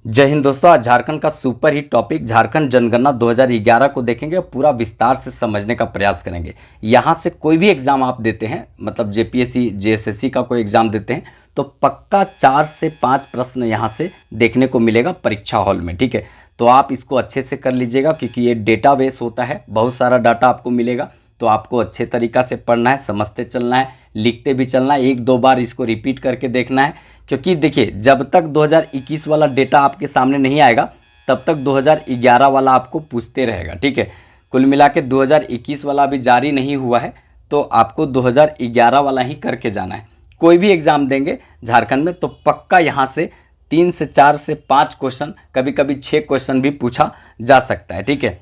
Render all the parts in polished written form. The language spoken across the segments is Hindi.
जय हिंद दोस्तों। आज झारखंड का सुपर हिट टॉपिक झारखंड जनगणना 2011 को देखेंगे और पूरा विस्तार से समझने का प्रयास करेंगे। यहाँ से कोई भी एग्जाम आप देते हैं, मतलब जेपीएससी जेएसएससी का कोई एग्जाम देते हैं तो पक्का 4 से 5 प्रश्न यहाँ से देखने को मिलेगा परीक्षा हॉल में। ठीक है, तो आप इसको अच्छे से कर लीजिएगा क्योंकि ये डेटाबेस होता है, बहुत सारा डाटा आपको मिलेगा। तो आपको अच्छे तरीक़ा से पढ़ना है, समझते चलना है, लिखते भी चलना है, 1-2 बार इसको रिपीट करके देखना है। क्योंकि देखिए, जब तक 2021 वाला डेटा आपके सामने नहीं आएगा तब तक 2011 वाला आपको पूछते रहेगा। ठीक है, कुल मिला के 2021 वाला अभी जारी नहीं हुआ है तो आपको 2011 वाला ही करके जाना है। कोई भी एग्ज़ाम देंगे झारखंड में तो पक्का यहाँ से 3 से 4 से 5 क्वेश्चन, कभी कभी 6 क्वेश्चन भी पूछा जा सकता है। ठीक है,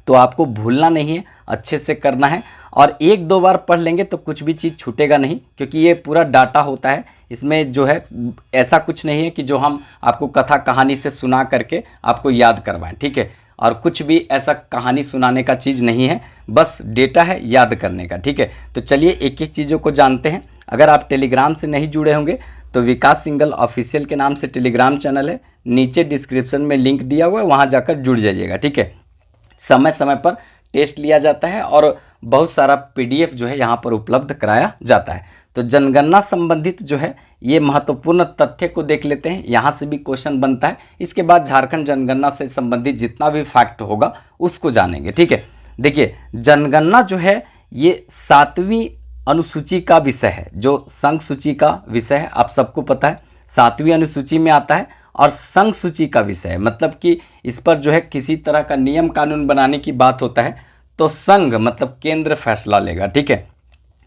तो आपको भूलना नहीं है, अच्छे से करना है और 1-2 बार पढ़ लेंगे तो कुछ भी चीज़ छूटेगा नहीं, क्योंकि ये पूरा डाटा होता है। इसमें जो है ऐसा कुछ नहीं है कि जो हम आपको कथा कहानी से सुना करके आपको याद करवाएं। ठीक है, और कुछ भी ऐसा कहानी सुनाने का चीज़ नहीं है, बस डेटा है याद करने का। ठीक है, तो चलिए एक एक चीज़ों को जानते हैं। अगर आप टेलीग्राम से नहीं जुड़े होंगे तो विकास सिंघल ऑफिशियल के नाम से टेलीग्राम चैनल है, नीचे डिस्क्रिप्शन में लिंक दिया हुआ है, वहाँ जाकर जुड़ जाइएगा। ठीक है, समय समय पर टेस्ट लिया जाता है और बहुत सारा पीडीएफ जो है यहाँ पर उपलब्ध कराया जाता है। तो जनगणना संबंधित जो है ये महत्वपूर्ण तथ्य को देख लेते हैं, यहाँ से भी क्वेश्चन बनता है। इसके बाद झारखंड जनगणना से संबंधित जितना भी फैक्ट होगा उसको जानेंगे। ठीक है, देखिए जनगणना जो है ये 7वीं अनुसूची का विषय है, जो संघ सूची का विषय है। आप सबको पता है 7वीं अनुसूची में आता है और संघ सूची का विषय है, मतलब कि इस पर जो है किसी तरह का नियम कानून बनाने की बात होता है तो संघ मतलब केंद्र फैसला लेगा। ठीक है,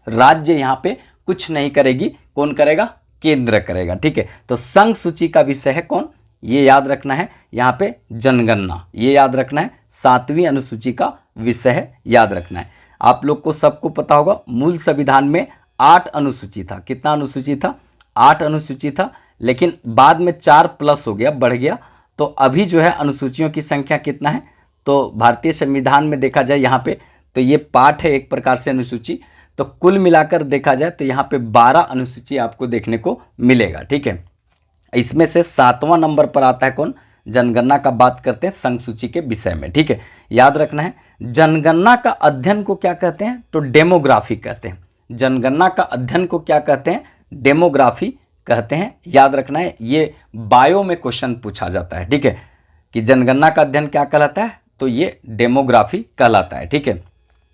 राज्य यहाँ पे कुछ नहीं करेगी, कौन करेगा? केंद्र करेगा। ठीक है, तो संघ सूची का विषय है कौन, ये याद रखना है। यहाँ पे जनगणना ये याद रखना है, 7वीं अनुसूची का विषय है, याद रखना है। आप लोग को सबको पता होगा मूल संविधान में 8 अनुसूची था। कितना अनुसूची था? 8 अनुसूची था, लेकिन बाद में 4 प्लस हो गया, बढ़ गया। तो अभी जो है अनुसूचियों की संख्या कितना है? तो भारतीय संविधान में देखा जाए यहाँ पे तो ये पाठ है एक प्रकार से अनुसूची, तो कुल मिलाकर देखा जाए तो यहाँ पे 12 अनुसूची आपको देखने को मिलेगा। ठीक है, इसमें से 7वां नंबर पर आता है कौन? जनगणना का बात करते हैं संघ सूची के विषय में। ठीक है, याद रखना है। जनगणना का अध्ययन को क्या कहते हैं? तो डेमोग्राफी कहते हैं। जनगणना का अध्ययन को क्या कहते हैं? डेमोग्राफी कहते हैं, याद रखना है। ये बायो में क्वेश्चन पूछा जाता है। ठीक है, कि जनगणना का अध्ययन क्या कहलाता है? तो ये डेमोग्राफी कहलाता है। ठीक है,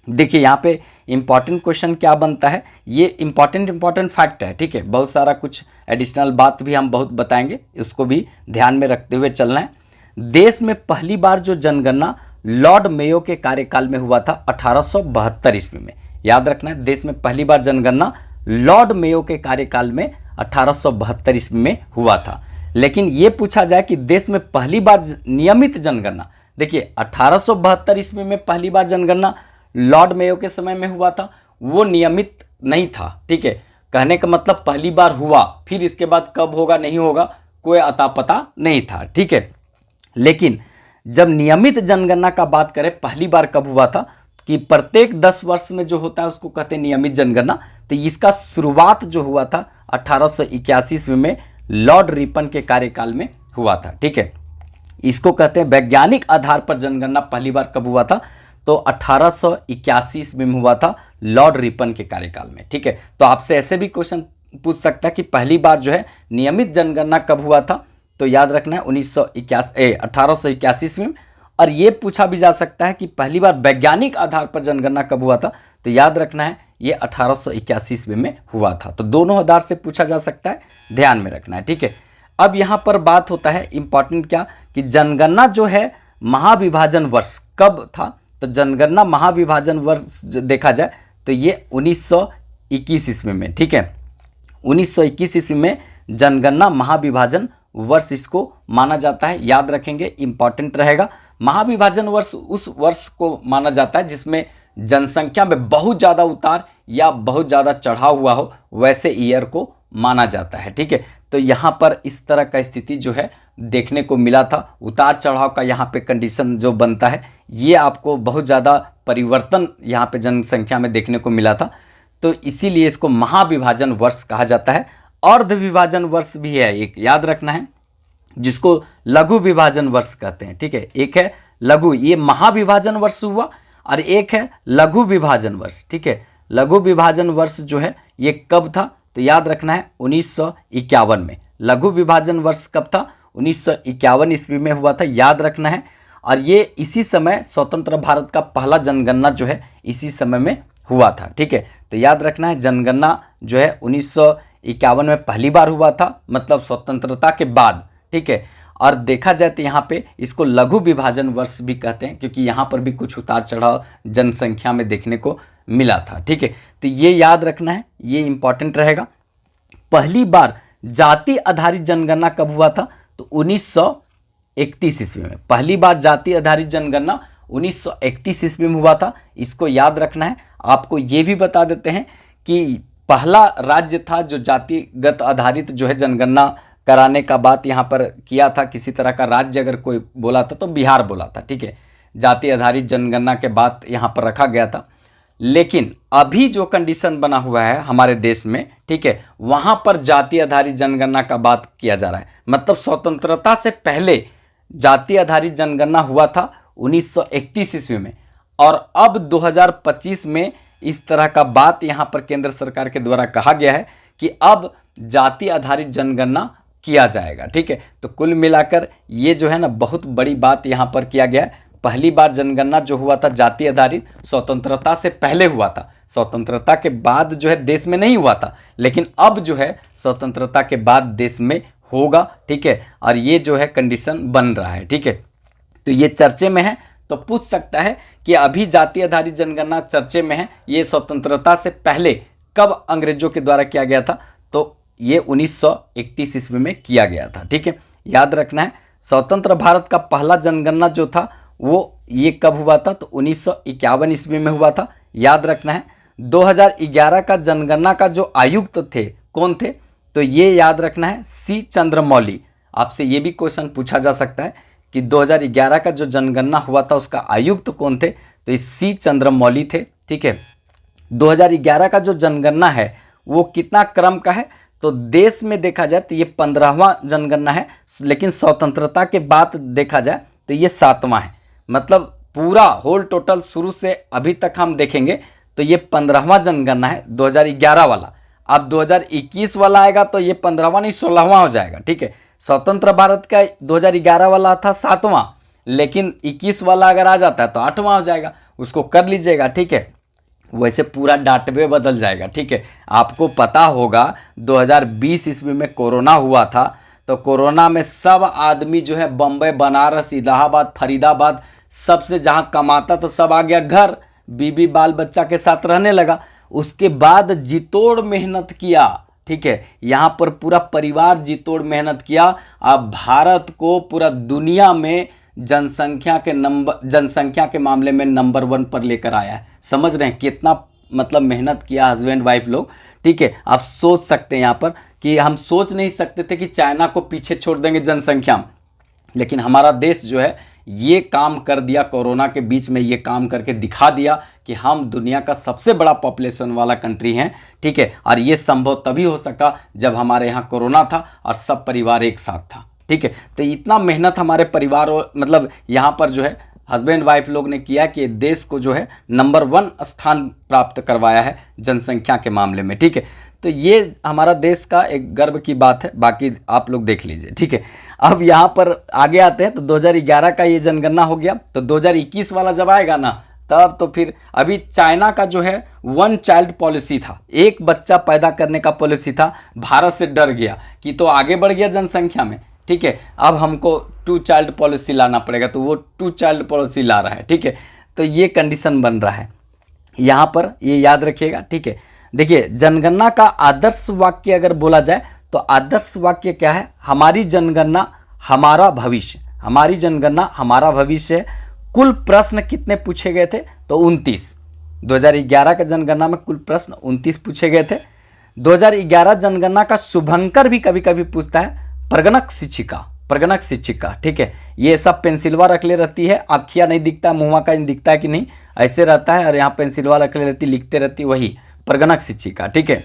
देखिए यहाँ पे इंपॉर्टेंट क्वेश्चन क्या बनता है, ये इंपॉर्टेंट फैक्ट है। ठीक है, बहुत सारा कुछ एडिशनल बात भी हम बहुत बताएंगे, उसको भी ध्यान में रखते हुए चलना है। देश में पहली बार जो जनगणना लॉर्ड मेयो के कार्यकाल में हुआ था 1872 ईस्वी में, याद रखना है। देश में पहली बार जनगणना लॉर्ड मेयो के कार्यकाल में 1872 ईस्वी में हुआ था। लेकिन ये पूछा जाए कि देश में पहली बार नियमित जनगणना, देखिए 1872 ईस्वी में पहली बार जनगणना लॉर्ड मेयो के समय में हुआ था, वो नियमित नहीं था। ठीक है, कहने का मतलब पहली बार हुआ, फिर इसके बाद कब होगा नहीं होगा कोई अता पता नहीं था। ठीक है, लेकिन जब नियमित जनगणना का बात करें पहली बार कब हुआ था कि प्रत्येक 10 वर्ष में जो होता है उसको कहते हैं नियमित जनगणना। तो इसका शुरुआत जो हुआ था 1881 ईस्वी में लॉर्ड रिपन के कार्यकाल में हुआ था। ठीक है, इसको कहते हैं वैज्ञानिक आधार पर जनगणना पहली बार कब हुआ था? तो 1881 ईस्वी में हुआ था लॉर्ड रिपन के कार्यकाल में। ठीक है, तो आपसे ऐसे भी क्वेश्चन पूछ सकता है कि पहली बार जो है नियमित जनगणना कब हुआ था? तो याद रखना है 1881 ईस्वी में। और ये पूछा भी जा सकता है कि पहली बार वैज्ञानिक आधार पर जनगणना कब हुआ था? तो याद रखना है ये 1881 ईस्वी में हुआ था। तो दोनों आधार से पूछा जा सकता है, ध्यान में रखना है। ठीक है, अब यहाँ पर बात होता है इंपॉर्टेंट क्या कि जनगणना जो है महाविभाजन वर्ष कब था? तो जनगणना महाविभाजन वर्ष देखा जाए तो ये 1921 ईस्वी में। ठीक है, 1921 ईस्वी में जनगणना महाविभाजन वर्ष इसको माना जाता है, याद रखेंगे, इंपॉर्टेंट रहेगा। महाविभाजन वर्ष उस वर्ष को माना जाता है जिसमें जनसंख्या में बहुत ज़्यादा उतार या बहुत ज़्यादा चढ़ाव हुआ हो, वैसे ईयर को माना जाता है। ठीक है, तो यहाँ पर इस तरह का स्थिति जो है देखने को मिला था, उतार चढ़ाव का यहाँ पे कंडीशन जो बनता है, ये आपको बहुत ज़्यादा परिवर्तन यहाँ पे जनसंख्या में देखने को मिला था। तो इसीलिए इसको महाविभाजन वर्ष कहा जाता है। अर्ध विभाजन वर्ष भी है एक, याद रखना है। जिसको लघु विभाजन वर्ष कहते हैं। ठीक है, एक है लघु, ये महाविभाजन वर्ष हुआ, और एक है लघु विभाजन वर्ष। ठीक है, लघु विभाजन वर्ष जो है ये कब था, तो याद रखना है 1951 में। लघु विभाजन वर्ष कब था, 1951 ईस्वी में हुआ था, याद रखना है। और ये इसी समय स्वतंत्र भारत का पहला जनगणना जो है इसी समय में हुआ था। ठीक है, तो याद रखना है जनगणना जो है 1951 में पहली बार हुआ था, मतलब स्वतंत्रता के बाद। ठीक है, और देखा जाए तो यहाँ पे इसको लघु विभाजन वर्ष भी कहते हैं, क्योंकि यहाँ पर भी कुछ उतार चढ़ाव जनसंख्या में देखने को मिला था। ठीक है, तो ये याद रखना है, ये इंपॉर्टेंट रहेगा। पहली बार जाति आधारित जनगणना कब हुआ था, तो 1931 ईस्वी में। पहली बार जाति आधारित जनगणना 1931 ईस्वी में हुआ था, इसको याद रखना है। आपको ये भी बता देते हैं कि पहला राज्य था जो जातिगत आधारित जो है जनगणना कराने का बात यहाँ पर किया था। किसी तरह का राज्य अगर कोई बोला था तो बिहार बोला था। ठीक है, जाति आधारित जनगणना के बात यहाँ पर रखा गया था। लेकिन अभी जो कंडीशन बना हुआ है हमारे देश में, ठीक है, वहाँ पर जाति आधारित जनगणना का बात किया जा रहा है। मतलब स्वतंत्रता से पहले जाति आधारित जनगणना हुआ था 1931 ईस्वी में, और अब 2025 में इस तरह का बात यहाँ पर केंद्र सरकार के द्वारा कहा गया है कि अब जाति आधारित जनगणना किया जाएगा। ठीक है, तो कुल मिलाकर ये जो है ना बहुत बड़ी बात यहाँ पर किया गया है। पहली बार जनगणना जो हुआ था जाति आधारित स्वतंत्रता से पहले हुआ था, स्वतंत्रता के बाद जो है देश में नहीं हुआ था, लेकिन अब जो है स्वतंत्रता के बाद देश में होगा। ठीक है, और ये जो है कंडीशन बन रहा है। ठीक है, तो ये चर्चे में है, तो पूछ सकता है कि अभी जाति आधारित जनगणना चर्चे में है, ये स्वतंत्रता से पहले कब अंग्रेजों के द्वारा किया गया था, तो ये 1931 ईस्वी में किया गया था। ठीक है, याद रखना है। स्वतंत्र भारत का पहला जनगणना जो था वो ये कब हुआ था, तो 1951 ईस्वी में हुआ था, याद रखना है। 2011 का जनगणना का जो आयुक्त थे कौन थे, तो ये याद रखना है सी चंद्रमौली। आपसे ये भी क्वेश्चन पूछा जा सकता है कि 2011 का जो जनगणना हुआ था उसका आयुक्त कौन थे, तो ये सी चंद्रमौली थे। ठीक है, 2011 का जो जनगणना है वो कितना क्रम का है, तो देश में देखा जाए तो ये 15वां जनगणना है, लेकिन स्वतंत्रता के बाद देखा जाए तो ये 7वां है। मतलब पूरा होल टोटल शुरू से अभी तक हम देखेंगे तो ये 15वां जनगणना है 2011 वाला। अब 2021 वाला आएगा तो ये 15वां नहीं 16वां हो जाएगा। ठीक है, स्वतंत्र भारत का 2011 वाला था 7वां, लेकिन 21 वाला अगर आ जाता है तो 8वां हो जाएगा, उसको कर लीजिएगा। ठीक है, वैसे पूरा डाटबे बदल जाएगा। ठीक है, आपको पता होगा 2020 ईस्वी में कोरोना हुआ था, तो कोरोना में सब आदमी जो है बम्बई, बनारस, इलाहाबाद, फरीदाबाद, सबसे जहाँ कमाता तो सब आ गया घर, बीबी बाल बच्चा के साथ रहने लगा। उसके बाद जितोड़ मेहनत किया। ठीक है, यहाँ पर पूरा परिवार जितोड़ मेहनत किया। अब भारत को पूरा दुनिया में जनसंख्या के मामले में नंबर 1 पर लेकर आया है। समझ रहे हैं कितना मतलब मेहनत किया हस्बैंड वाइफ लोग। ठीक है, आप सोच सकते हैं यहाँ पर कि हम सोच नहीं सकते थे कि चाइना को पीछे छोड़ देंगे जनसंख्या में, लेकिन हमारा देश जो है ये काम कर दिया। कोरोना के बीच में ये काम करके दिखा दिया कि हम दुनिया का सबसे बड़ा पॉपुलेशन वाला कंट्री हैं। ठीक है, और ये संभव तभी हो सका जब हमारे यहाँ कोरोना था और सब परिवार एक साथ था। ठीक है, तो इतना मेहनत हमारे परिवार और मतलब यहाँ पर जो है हस्बैंड वाइफ लोग ने किया कि देश को जो है नंबर 1 स्थान प्राप्त करवाया है जनसंख्या के मामले में। ठीक है, तो ये हमारा देश का एक गर्व की बात है, बाकी आप लोग देख लीजिए। ठीक है, अब यहाँ पर आगे आते हैं तो 2011 का ये जनगणना हो गया, तो 2021 वाला जब आएगा ना तब तो फिर अभी चाइना का जो है 1 चाइल्ड पॉलिसी था, एक बच्चा पैदा करने का पॉलिसी था। भारत से डर गया कि तो आगे बढ़ गया जनसंख्या में। ठीक है, अब हमको 2 चाइल्ड पॉलिसी लाना पड़ेगा, तो वो 2 चाइल्ड पॉलिसी ला रहा है। ठीक है, तो ये कंडीशन बन रहा है यहाँ पर, ये याद रखिएगा। ठीक है, देखिए जनगणना का आदर्श वाक्य अगर बोला जाए तो आदर्श वाक्य क्या है, हमारी जनगणना हमारा भविष्य, हमारी जनगणना हमारा भविष्य है। कुल प्रश्न कितने पूछे गए थे, तो 29। 2011 का जनगणना में कुल प्रश्न 29 पूछे गए थे। 2011 जनगणना का शुभंकर भी कभी कभी पूछता है, प्रगणक शिक्षिका। ठीक है, ये सब पेंसिलवा रख ले रहती है, आँखिया नहीं दिखता, मुँह का दिखता है कि नहीं, ऐसे रहता है, और यहाँ पेंसिलवा रख ले रहती, लिखते रहती, वही प्रगणक शिक्षिका। ठीक है,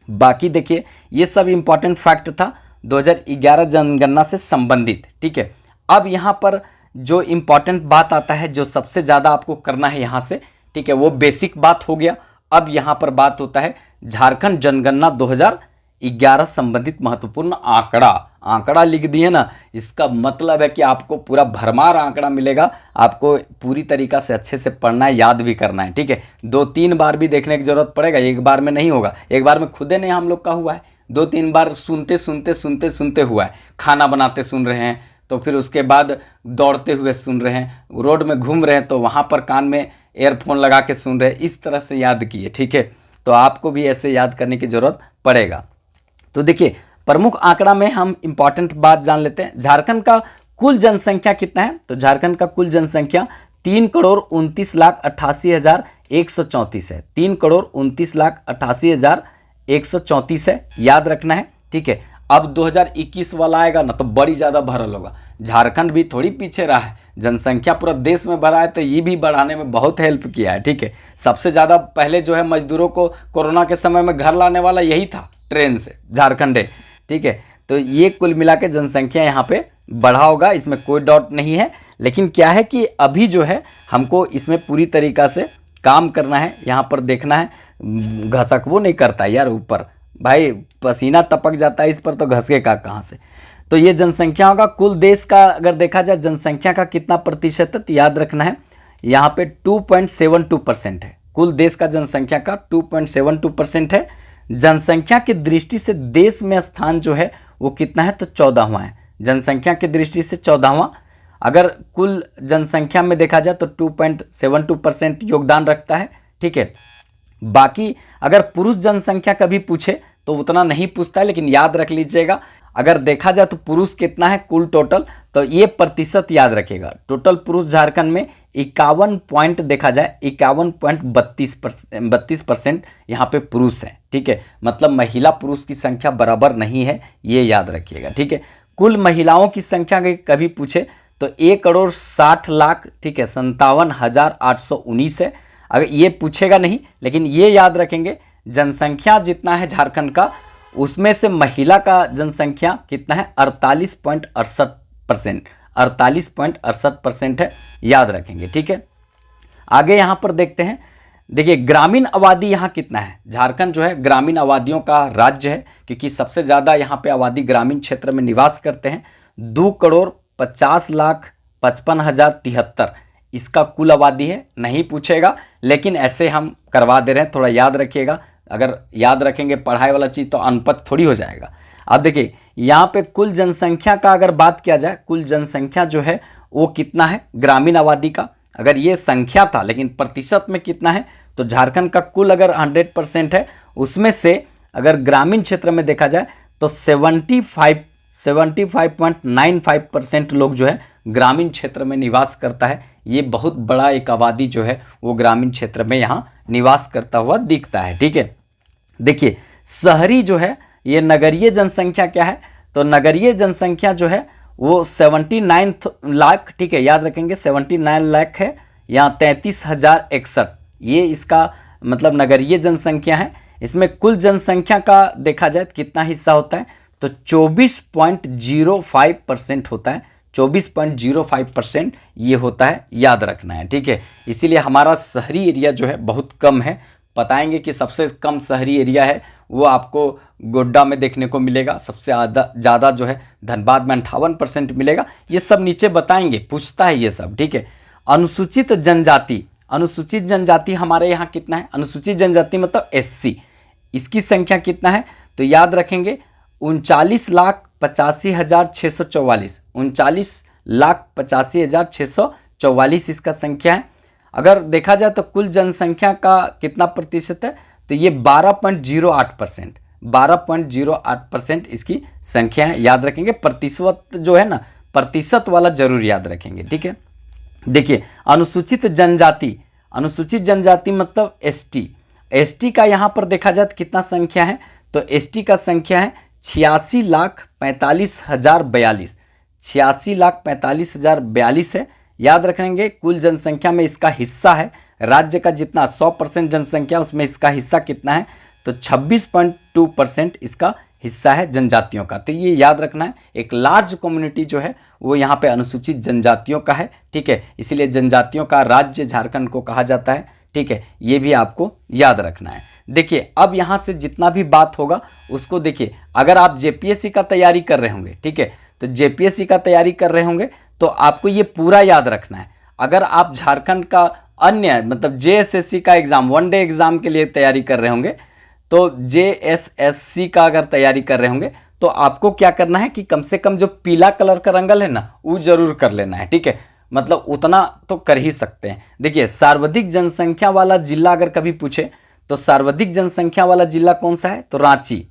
बाकी देखिए ये सब इंपॉर्टेंट फैक्ट था। 2011 जनगणना से संबंधित। ठीक है, अब यहाँ पर जो इम्पॉर्टेंट बात आता है, जो सबसे ज़्यादा आपको करना है यहाँ से, ठीक है, वो बेसिक बात हो गया। अब यहाँ पर बात होता है झारखंड जनगणना 2011 संबंधित महत्वपूर्ण आंकड़ा लिख दिए ना, इसका मतलब है कि आपको पूरा भरमार आंकड़ा मिलेगा, आपको पूरी तरीका से अच्छे से पढ़ना है, याद भी करना है। ठीक है, 2-3 बार भी देखने की जरूरत पड़ेगा, एक बार में नहीं होगा। एक बार में खुदे नहीं हम लोग का हुआ है, 2-3 बार सुनते हुआ है। खाना बनाते सुन रहे हैं, तो फिर उसके बाद दौड़ते हुए सुन रहे हैं, रोड में घूम रहे हैं तो वहाँ पर कान में एयरफोन लगा के सुन रहे हैं, इस तरह से याद किए। ठीक है, तो आपको भी ऐसे याद करने की ज़रूरत पड़ेगा। तो देखिए, प्रमुख आंकड़ा में हम इंपॉर्टेंट बात जान लेते हैं। झारखंड का कुल जनसंख्या कितना है? तो झारखंड का कुल जनसंख्या 3,29,88,134 है। 3,29,88,134 है, याद रखना है। ठीक है, अब 2021 वाला आएगा ना तो बड़ी ज़्यादा भरल होगा। झारखंड भी थोड़ी पीछे रहा है, जनसंख्या पूरा देश में बढ़ा है, तो ये भी बढ़ाने में बहुत हेल्प किया है। ठीक है, सबसे ज़्यादा पहले जो है मजदूरों को कोरोना के समय में घर लाने वाला यही था, ट्रेन से, झारखंड है। ठीक है, तो ये कुल मिला के जनसंख्या यहाँ पे बढ़ा होगा, इसमें कोई डाउट नहीं है। लेकिन क्या है कि अभी जो है हमको इसमें पूरी तरीक़ा से काम करना है, यहाँ पर देखना है। घसकवो नहीं करता यार ऊपर, भाई पसीना टपक जाता है इस पर, तो घसकेगा कहाँ से। तो ये जनसंख्या होगा। कुल देश का अगर देखा जाए जनसंख्या का कितना प्रतिशत है, तो याद रखना है यहाँ पे 2.72% है। कुल देश का जनसंख्या का 2.72% है। जनसंख्या की दृष्टि से देश में स्थान जो है वो कितना है, तो 14वां है। जनसंख्या की दृष्टि से 14वां। अगर कुल जनसंख्या में देखा जाए तो 2.72% योगदान रखता है। ठीक है, बाकी अगर पुरुष जनसंख्या कभी पूछे तो उतना नहीं पूछता है, लेकिन याद रख लीजिएगा। अगर देखा जाए तो पुरुष कितना है कुल टोटल, तो ये प्रतिशत याद रखिएगा। टोटल पुरुष झारखंड में 51 पॉइंट देखा जाए 51.32% यहाँ पे पुरुष है। ठीक है, मतलब महिला पुरुष की संख्या बराबर नहीं है, ये याद रखिएगा। ठीक है, कुल महिलाओं की संख्या कभी पूछे तो 1,60,00,000, ठीक है, 57,819 है। अगर ये पूछेगा नहीं, लेकिन ये याद रखेंगे जनसंख्या जितना है झारखंड का, उसमें से महिला का जनसंख्या कितना है, 48.68%। 48.68% है, याद रखेंगे। ठीक है, आगे यहाँ पर देखते हैं। देखिए, ग्रामीण आबादी यहाँ कितना है। झारखंड जो है ग्रामीण आबादियों का राज्य है, क्योंकि सबसे ज़्यादा यहाँ पे आबादी ग्रामीण क्षेत्र में निवास करते हैं। 2,50,55,073 इसका कुल आबादी है। नहीं पूछेगा, लेकिन ऐसे हम करवा दे रहे हैं, थोड़ा याद रखिएगा। अगर याद रखेंगे पढ़ाई वाला चीज़ तो अनपढ़ थोड़ी हो जाएगा। अब देखिए, यहाँ पे कुल जनसंख्या का अगर बात किया जाए, कुल जनसंख्या जो है वो कितना है ग्रामीण आबादी का। अगर ये संख्या था, लेकिन प्रतिशत में कितना है, तो झारखंड का कुल अगर 100% है, उसमें से अगर ग्रामीण क्षेत्र में देखा जाए तो 75.95% लोग जो है ग्रामीण क्षेत्र में निवास करता है। ये बहुत बड़ा एक आबादी जो है वो ग्रामीण क्षेत्र में यहाँ निवास करता हुआ दिखता है। ठीक है, देखिए शहरी जो है, ये नगरीय जनसंख्या क्या है, तो नगरीय जनसंख्या जो है वो 79 लाख, ठीक है, याद रखेंगे 79 लाख है, यहाँ 33,061 ये इसका मतलब नगरीय जनसंख्या है। इसमें कुल जनसंख्या का देखा जाए कितना हिस्सा होता है, तो 24.05% होता है। 24.05% ये होता है, याद रखना है। ठीक है, इसीलिए हमारा शहरी एरिया जो है बहुत कम है। बताएंगे कि सबसे कम शहरी एरिया है वो आपको गोड्डा में देखने को मिलेगा, सबसे ज़्यादा जो है धनबाद में 58% मिलेगा। ये सब नीचे बताएंगे, पूछता है ये सब। ठीक है, अनुसूचित जनजाति, अनुसूचित जनजाति हमारे यहाँ कितना है, अनुसूचित जनजाति मतलब SC, इसकी संख्या कितना है, तो याद रखेंगे 39,85,644, 39,85,644 इसका संख्या है। अगर देखा जाए तो कुल जनसंख्या का कितना प्रतिशत है, तो ये 12.08%, 12.08% इसकी संख्या है, याद रखेंगे। प्रतिशत जो है ना, प्रतिशत वाला जरूर याद रखेंगे। ठीक है, देखिए अनुसूचित जनजाति, अनुसूचित जनजाति मतलब ST का यहाँ पर देखा जाए तो कितना संख्या है, तो ST का संख्या है 86,45,042, 86,45,042 है, याद रखेंगे। कुल जनसंख्या में इसका हिस्सा है, राज्य का जितना 100% जनसंख्या उसमें इसका हिस्सा कितना है, तो 26.2% इसका हिस्सा है जनजातियों का। तो ये याद रखना है, एक लार्ज कम्युनिटी जो है वो यहाँ पे अनुसूचित जनजातियों का है, ठीक है। इसीलिए जनजातियों का राज्य झारखंड को कहा जाता है, ठीक है। ये भी आपको याद रखना है। देखिए अब यहाँ से जितना भी बात होगा उसको देखिए, अगर आप जेपीएससी का तैयारी कर रहे होंगे, ठीक है, तो जेपीएससी का तैयारी कर रहे होंगे तो आपको ये पूरा याद रखना है। अगर आप झारखंड का अन्य मतलब जेएसएससी का एग्जाम, वन डे एग्जाम के लिए तैयारी कर रहे होंगे, तो जेएसएससी का अगर तैयारी कर रहे होंगे तो आपको क्या करना है कि कम से कम जो पीला कलर का रंगल है ना वो जरूर कर लेना है, ठीक है। मतलब उतना तो कर ही सकते हैं। देखिए सर्वाधिक जनसंख्या वाला जिला अगर कभी पूछे तो सर्वाधिक जनसंख्या वाला जिला कौन सा है, तो रांची।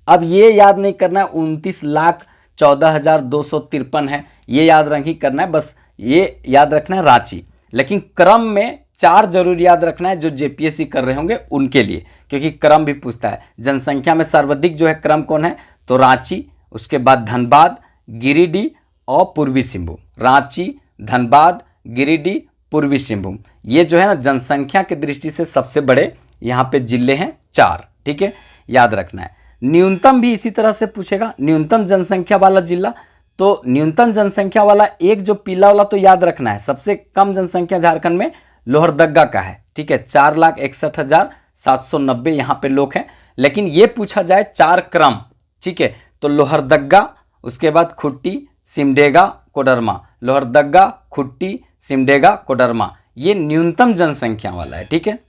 अब ये याद नहीं करना है 29,14,253 है, ये याद नहीं करना है, बस ये याद रखना है रांची। लेकिन क्रम में 4 जरूर याद रखना है जो जेपीएससी कर रहे होंगे उनके लिए, क्योंकि क्रम भी पूछता है। जनसंख्या में सर्वाधिक जो है क्रम कौन है, तो रांची, उसके बाद धनबाद, गिरिडीह और पूर्वी सिंहभूम। रांची, धनबाद, गिरिडीह, पूर्वी सिंहभूम, ये जो है ना जनसंख्या की दृष्टि से सबसे बड़े यहाँ पे जिले हैं 4, ठीक है, याद रखना है। न्यूनतम भी इसी तरह से पूछेगा, न्यूनतम जनसंख्या वाला जिला, तो न्यूनतम जनसंख्या वाला एक जो पीला वाला तो याद रखना है। सबसे कम जनसंख्या झारखंड में लोहरदग्गा का है, ठीक है, 4,61,790 यहाँ पे लोग हैं। लेकिन ये पूछा जाए 4 क्रम, ठीक है, तो लोहरदग्गा, उसके बाद खुट्टी, सिमडेगा, कोडरमा, लोहरदग्गा, खुट्टी, सिमडेगा, कोडरमा, ये न्यूनतम जनसंख्या वाला है, ठीक है।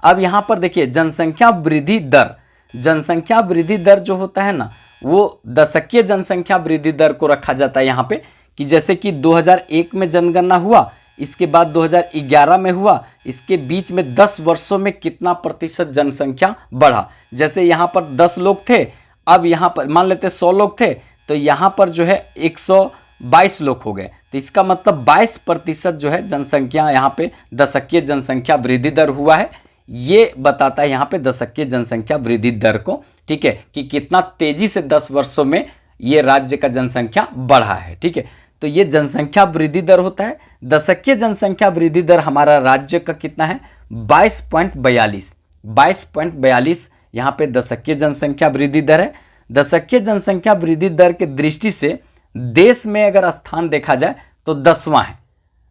अब यहाँ पर देखिए जनसंख्या वृद्धि दर, जनसंख्या वृद्धि दर जो होता है ना वो दशकीय जनसंख्या वृद्धि दर को रखा जाता है यहाँ पे, कि जैसे कि 2001 में जनगणना हुआ, इसके बाद 2011 में हुआ, इसके बीच में 10 वर्षों में कितना प्रतिशत जनसंख्या बढ़ा। जैसे यहाँ पर 10 लोग थे, अब यहाँ पर मान लेते 100 लोग थे, तो यहाँ पर जो है 122 लोग हो गए, तो इसका मतलब 22% जो है जनसंख्या यहाँ पे दशकीय जनसंख्या वृद्धि दर हुआ है। ये बताता है यहाँ पे दशकीय जनसंख्या वृद्धि दर को, ठीक है, कि कितना तेजी से 10 वर्षों में ये राज्य का जनसंख्या बढ़ा है, ठीक है। तो ये जनसंख्या वृद्धि दर होता है। दशकीय जनसंख्या वृद्धि दर हमारा राज्य का कितना है, 22.42, 22.42 यहाँ पे दशकीय जनसंख्या वृद्धि दर है। दशकीय जनसंख्या वृद्धि दर के दृष्टि से देश में अगर स्थान देखा जाए तो 10वां है।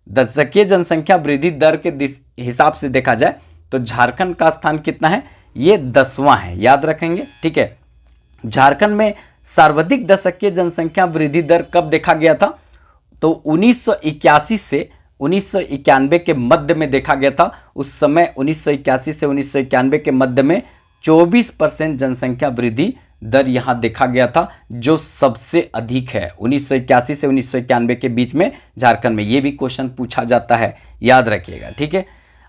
दशकीय जनसंख्या वृद्धि दर के हिसाब से देखा जाए तो झारखंड का स्थान कितना है, ये 10वां है, याद रखेंगे, ठीक है। झारखंड में सर्वाधिक दशकीय जनसंख्या वृद्धि दर कब देखा गया था, तो 1981 से 1991 के मध्य में देखा गया था। उस समय 1981 से 1991 के मध्य में 24% जनसंख्या वृद्धि दर यहाँ देखा गया था, जो सबसे अधिक है 1981 से 1991 के बीच में झारखंड में। ये भी क्वेश्चन पूछा जाता है, याद रखिएगा, ठीक है।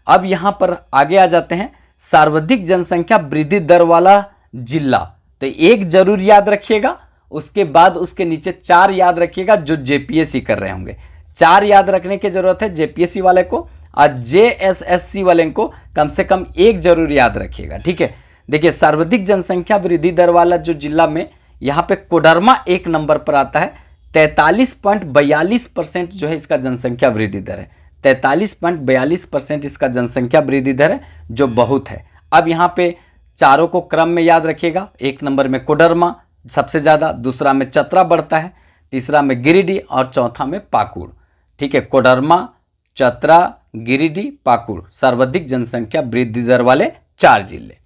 अब यहाँ पर आगे आ जाते हैं सर्वाधिक जनसंख्या वृद्धि दर वाला जिला, तो एक जरूर याद रखिएगा, उसके बाद उसके नीचे 4 याद रखिएगा जो जेपीएससी कर रहे होंगे। 4 याद रखने की जरूरत है जेपीएससी वाले को, और जेएसएससी वाले को कम से कम 1 जरूर याद रखिएगा, ठीक है। देखिए सर्वाधिक जनसंख्या वृद्धि दर वाला जो जिला में यहाँ पे कोडरमा 1 नंबर पर आता है। 43.42% जो है इसका जनसंख्या वृद्धि दर है, 43.42% इसका जनसंख्या वृद्धि दर है, जो बहुत है। अब यहाँ पे चारों को क्रम में याद रखिएगा। 1 नंबर में कोडरमा सबसे ज़्यादा, दूसरा में चतरा बढ़ता है, तीसरा में गिरिडीह और चौथा में पाकुड़, ठीक है। कोडरमा, चतरा, गिरिडीह, पाकुड़ सर्वाधिक जनसंख्या वृद्धि दर वाले 4 जिले।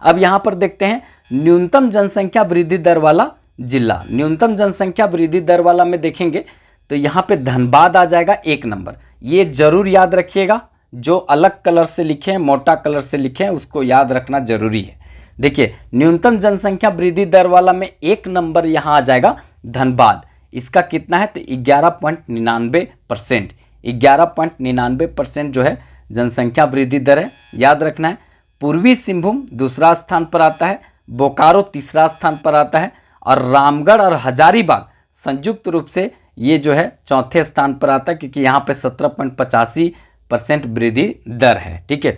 अब यहाँ पर देखते हैं न्यूनतम जनसंख्या वृद्धि दर वाला जिला। न्यूनतम जनसंख्या वृद्धि दर वाला में देखेंगे तो यहाँ पे धनबाद आ जाएगा 1 नंबर। ये जरूर याद रखिएगा, जो अलग कलर से लिखे हैं, मोटा कलर से लिखे हैं, उसको याद रखना जरूरी है। देखिए न्यूनतम जनसंख्या वृद्धि दर वाला में 1 नंबर यहाँ आ जाएगा धनबाद। इसका कितना है, तो 11.99%, 11.99% जो है जनसंख्या वृद्धि दर है, याद रखना है। पूर्वी सिंहभूम दूसरा स्थान पर आता है, बोकारो तीसरा स्थान पर आता है, और रामगढ़ और हजारीबाग संयुक्त रूप से ये जो है चौथे स्थान पर आता है, क्योंकि यहाँ पे 17.85% वृद्धि दर है, ठीक है।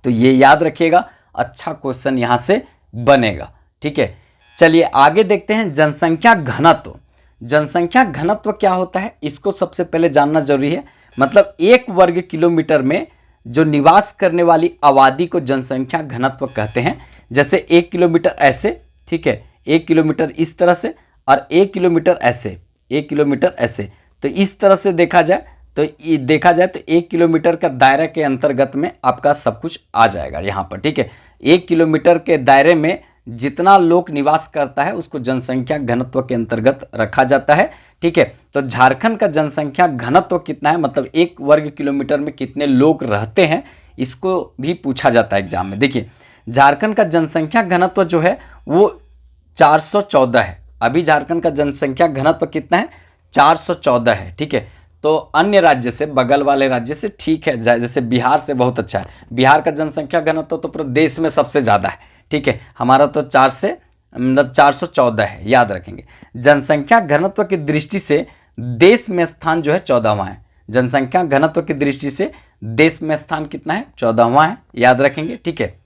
तो ये याद रखिएगा, अच्छा क्वेश्चन यहाँ से बनेगा, ठीक है। चलिए आगे देखते हैं जनसंख्या घनत्व। जनसंख्या घनत्व क्या होता है, इसको सबसे पहले जानना जरूरी है। मतलब 1 वर्ग किलोमीटर में जो निवास करने वाली आबादी को जनसंख्या घनत्व कहते हैं। जैसे 1 किलोमीटर ऐसे ठीक है, 1 किलोमीटर इस तरह से और 1 किलोमीटर ऐसे, 1 किलोमीटर ऐसे। तो इस तरह से देखा जाए तो 1 किलोमीटर का दायरा के अंतर्गत में आपका सब कुछ आ जाएगा यहाँ पर, ठीक है। 1 किलोमीटर के दायरे में जितना लोग निवास करता है उसको जनसंख्या घनत्व के अंतर्गत रखा जाता है, ठीक है। तो झारखंड का जनसंख्या घनत्व कितना है, मतलब 1 वर्ग किलोमीटर में कितने लोग रहते हैं, इसको भी पूछा जाता है एग्जाम में। देखिए झारखंड का जनसंख्या घनत्व जो है वो 414 है। अभी झारखंड का जनसंख्या घनत्व कितना है, 414 है, ठीक है। तो अन्य राज्य से, बगल वाले राज्य से ठीक है, जैसे बिहार से बहुत अच्छा है। बिहार का जनसंख्या घनत्व तो पूरे देश में सबसे ज़्यादा है, ठीक है। हमारा तो 414 है, याद रखेंगे। जनसंख्या घनत्व की दृष्टि से देश में स्थान जो है 14वां है। जनसंख्या घनत्व की दृष्टि से देश में स्थान कितना है, 14वां है, याद रखेंगे, ठीक है।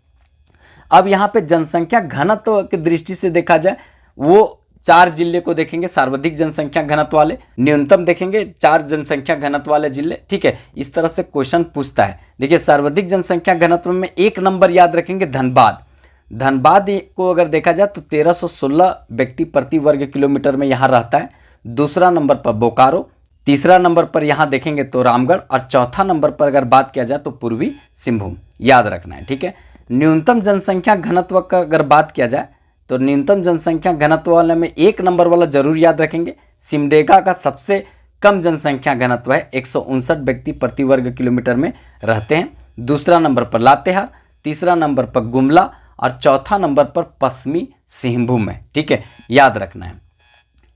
अब यहाँ पे जनसंख्या घनत्व की दृष्टि से देखा जाए वो 4 जिले को देखेंगे सर्वाधिक जनसंख्या घनत्व वाले, न्यूनतम देखेंगे 4 जनसंख्या घनत्व वाले जिले, ठीक है। इस तरह से क्वेश्चन पूछता है। देखिए सर्वाधिक जनसंख्या घनत्व में 1 नंबर याद रखेंगे धनबाद। धनबाद को अगर देखा जाए तो 1316 व्यक्ति प्रति वर्ग किलोमीटर में यहाँ रहता है। दूसरा नंबर पर बोकारो, तीसरा नंबर पर यहाँ देखेंगे तो रामगढ़, और चौथा नंबर पर अगर बात किया जाए तो पूर्वी सिंहभूम, याद रखना है, ठीक है। न्यूनतम जनसंख्या घनत्व का अगर बात किया जाए तो न्यूनतम जनसंख्या घनत्व वाले में 1 नंबर वाला जरूर याद रखेंगे। सिमडेगा का सबसे कम जनसंख्या घनत्व है, 159 व्यक्ति प्रति वर्ग किलोमीटर में रहते हैं। दूसरा नंबर पर लातेहार, तीसरा नंबर पर गुमला और चौथा नंबर पर पश्चिमी सिंहभूम है, ठीक है, याद रखना है।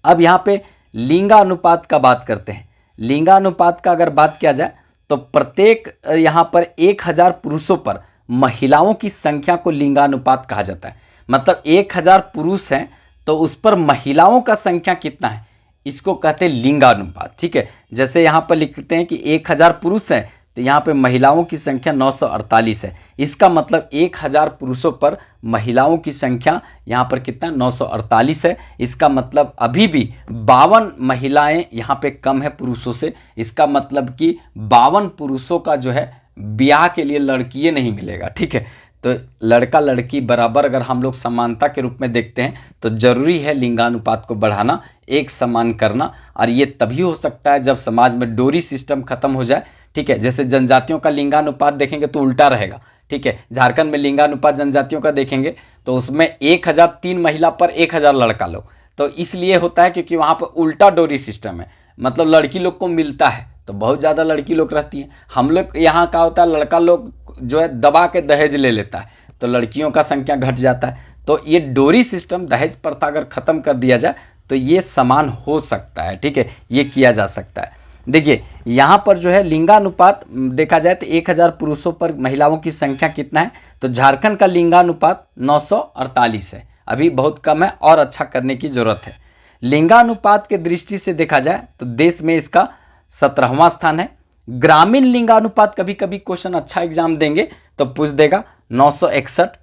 अब यहाँ पे लिंगानुपात का बात करते हैं। लिंगानुपात का अगर बात किया जाए तो प्रत्येक यहाँ पर 1000 पुरुषों पर महिलाओं की संख्या को लिंगानुपात कहा जाता है। मतलब 1000 पुरुष हैं तो उस पर महिलाओं का संख्या कितना है, इसको कहते हैं लिंगानुपात, ठीक है। जैसे यहाँ पर लिखते हैं कि 1000 पुरुष हैं तो यहाँ पे महिलाओं की संख्या 948 है। इसका मतलब 1000 पुरुषों पर महिलाओं की संख्या यहाँ पर कितना, 948 है। इसका मतलब अभी भी 52 महिलाएं यहाँ पे कम है पुरुषों से। इसका मतलब कि 52 पुरुषों का जो है ब्याह के लिए लड़कियां नहीं मिलेगा, ठीक है। तो लड़का लड़की बराबर अगर हम लोग समानता के रूप में देखते हैं तो जरूरी है लिंगानुपात को बढ़ाना, एक समान करना। और ये तभी हो सकता है जब समाज में डोरी सिस्टम खत्म हो जाए, ठीक है। जैसे जनजातियों का लिंगानुपात देखेंगे तो उल्टा रहेगा, ठीक है। झारखंड में लिंगानुपात जनजातियों का देखेंगे तो उसमें 1003 महिला पर 1000 लड़का लोग, तो इसलिए होता है क्योंकि वहाँ पर उल्टा डोरी सिस्टम है। मतलब लड़की लोग को मिलता है तो बहुत ज़्यादा लड़की लोग रहती हैं। हम लोग यहाँ का होता है लड़का लोग जो है दबा के दहेज ले लेता है तो लड़कियों का संख्या घट जाता है। तो ये डोरी सिस्टम, दहेज प्रथा अगर ख़त्म कर दिया जाए तो ये समान हो सकता है, ठीक है, ये किया जा सकता है। देखिए यहाँ पर जो है लिंगानुपात देखा जाए तो 1000 पुरुषों पर महिलाओं की संख्या कितना है, तो झारखंड का लिंगानुपात 948 है, अभी बहुत कम है और अच्छा करने की ज़रूरत है। लिंगानुपात के दृष्टि से देखा जाए तो देश में इसका 17वां स्थान है। ग्रामीण लिंगानुपात कभी कभी क्वेश्चन अच्छा एग्जाम देंगे तो पूछ देगा 961।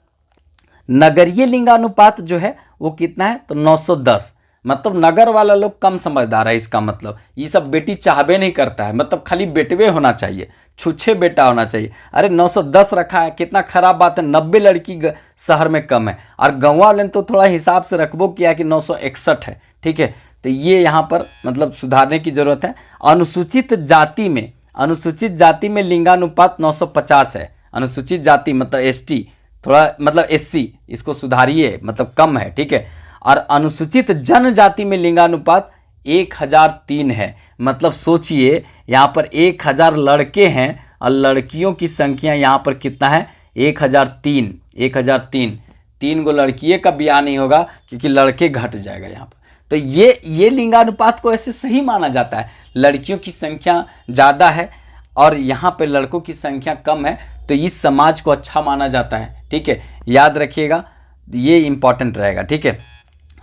नगरीय लिंगानुपात जो है वो कितना है तो 910। मतलब नगर वाला लोग कम समझदार है। इसका मतलब ये सब बेटी चाहबे नहीं करता है, मतलब खाली बेटवे होना चाहिए, छुच्छे बेटा होना चाहिए। अरे 910 रखा है, कितना खराब बात है। 90 लड़की शहर में कम है और गाँव वाले तो थोड़ा हिसाब से रखबो किया कि 961 है, ठीक है। तो ये यहाँ पर मतलब सुधारने की जरूरत है। अनुसूचित जाति में लिंगानुपात 950 है। अनुसूचित जाति मतलब एसटी, थोड़ा मतलब एससी, इसको सुधारिए, मतलब कम है, ठीक है। और अनुसूचित जनजाति में लिंगानुपात 1003 है। मतलब सोचिए यहाँ पर 1000 लड़के हैं और लड़कियों की संख्या यहाँ पर कितना है 1003। 3 गो लड़कियों का ब्याह नहीं होगा क्योंकि लड़के घट जाएगा यहाँ पर। तो ये लिंगानुपात को ऐसे सही माना जाता है। लड़कियों की संख्या ज़्यादा है और यहाँ पे लड़कों की संख्या कम है तो इस समाज को अच्छा माना जाता है, ठीक है, याद रखिएगा, ये इंपॉर्टेंट रहेगा, ठीक है।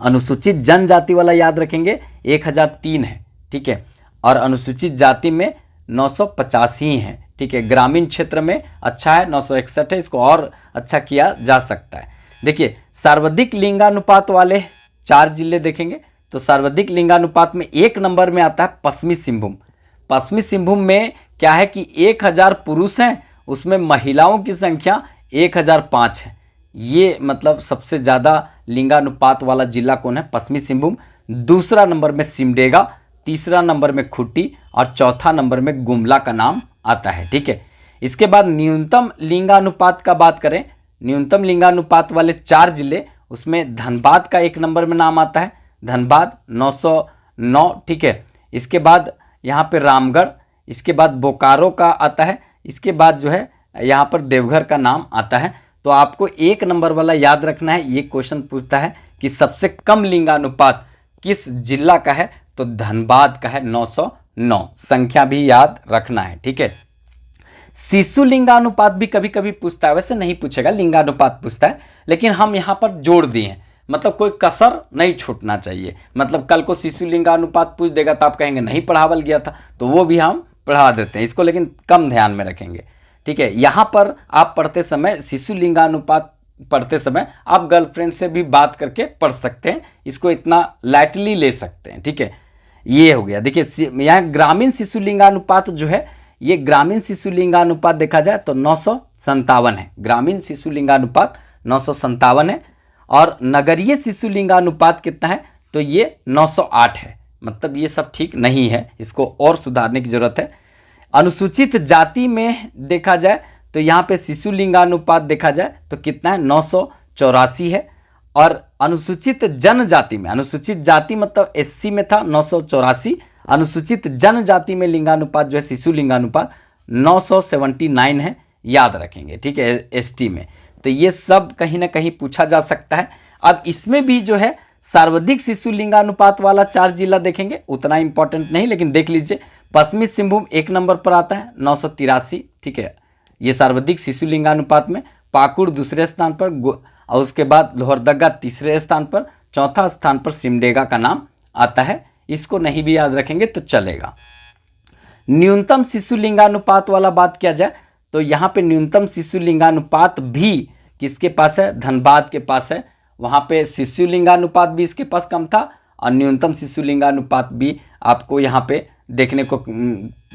अनुसूचित जनजाति वाला याद रखेंगे 1003 है, ठीक है, और अनुसूचित जाति में 950 ही है, ठीक है। ग्रामीण क्षेत्र में अच्छा है 961 है, इसको और अच्छा किया जा सकता है। देखिए सर्वाधिक लिंगानुपात वाले 4 जिले देखेंगे तो सर्वाधिक लिंगानुपात में 1 नंबर में आता है पश्चिमी सिंहभूम। पश्चिमी सिंहभूम में क्या है कि 1000 पुरुष हैं, उसमें महिलाओं की संख्या 1005 है। ये मतलब सबसे ज़्यादा लिंगानुपात वाला जिला कौन है? पश्चिमी सिंहभूम। दूसरा नंबर में सिमडेगा, तीसरा नंबर में खुट्टी और चौथा नंबर में गुमला का नाम आता है। ठीक है, इसके बाद न्यूनतम लिंगानुपात का बात करें, न्यूनतम लिंगानुपात वाले 4 जिले, उसमें धनबाद का 1 नंबर में नाम आता है, धनबाद 909। ठीक है, इसके बाद यहाँ पे रामगढ़, इसके बाद बोकारो का आता है, इसके बाद जो है यहाँ पर देवघर का नाम आता है। तो आपको 1 नंबर वाला याद रखना है। ये क्वेश्चन पूछता है कि सबसे कम लिंगानुपात किस जिला का है? तो धनबाद का है 909। संख्या भी याद रखना है। ठीक है, शिशु लिंगानुपात भी कभी कभी पूछता है, वैसे नहीं पूछेगा, लिंगानुपात पूछता है, लेकिन हम यहाँ पर जोड़ दिए हैं, मतलब कोई कसर नहीं छूटना चाहिए। मतलब कल को शिशु लिंगानुपात पूछ देगा तो आप कहेंगे नहीं पढ़ावल गया था, तो वो भी हम पढ़ा देते हैं इसको, लेकिन कम ध्यान में रखेंगे। ठीक है, यहाँ पर आप पढ़ते समय शिशु लिंगानुपात पढ़ते समय आप गर्लफ्रेंड से भी बात करके पढ़ सकते हैं, इसको इतना लाइटली ले सकते हैं। ठीक है, ये हो गया। देखिए यहाँ ग्रामीण शिशु लिंगानुपात जो है, ये ग्रामीण शिशु लिंगानुपात देखा जाए तो 957 है। ग्रामीण शिशु लिंगानुपात 957 है। और नगरीय शिशु लिंगानुपात कितना है? तो ये 908 है। मतलब ये सब ठीक नहीं है, इसको और सुधारने की जरूरत है। अनुसूचित जाति में देखा जाए तो यहाँ पे शिशु लिंगानुपात देखा जाए तो कितना है? 984 है। और अनुसूचित जनजाति में, अनुसूचित जाति मतलब SC में था 984, अनुसूचित जनजाति में लिंगानुपात जो है शिशु लिंगानुपात 979 है, याद रखेंगे। ठीक है, ST में। तो ये सब कहीं ना कहीं पूछा जा सकता है। अब इसमें भी जो है सर्वाधिक शिशु लिंगानुपात वाला 4 जिला देखेंगे, उतना इंपॉर्टेंट नहीं, लेकिन देख लीजिए पश्चिमी सिंहभूम 1 नंबर पर आता है 983। ठीक है, ये सर्वाधिक शिशु लिंगानुपात में। पाकुड़ दूसरे स्थान पर, और उसके बाद लोहरदगा तीसरे स्थान पर, चौथा स्थान पर सिमडेगा का नाम आता है। इसको नहीं भी याद रखेंगे तो चलेगा। न्यूनतम शिशु लिंगानुपात वाला बात किया जाए तो यहाँ पे न्यूनतम शिशु लिंगानुपात भी किसके पास है? धनबाद के पास है। वहाँ पे शिशु लिंगानुपात भी इसके पास कम था और न्यूनतम शिशु लिंगानुपात भी आपको यहाँ पे देखने को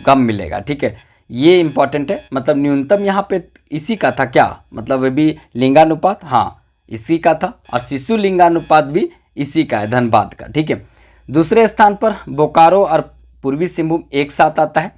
कम मिलेगा। ठीक है, ये इंपॉर्टेंट है। मतलब न्यूनतम यहाँ पे इसी का था क्या? मतलब भी लिंगानुपात, हाँ इसी का था, और शिशु लिंगानुपात भी इसी का है, धनबाद का। ठीक है, दूसरे स्थान पर बोकारो और पूर्वी सिंहभूम एक साथ आता है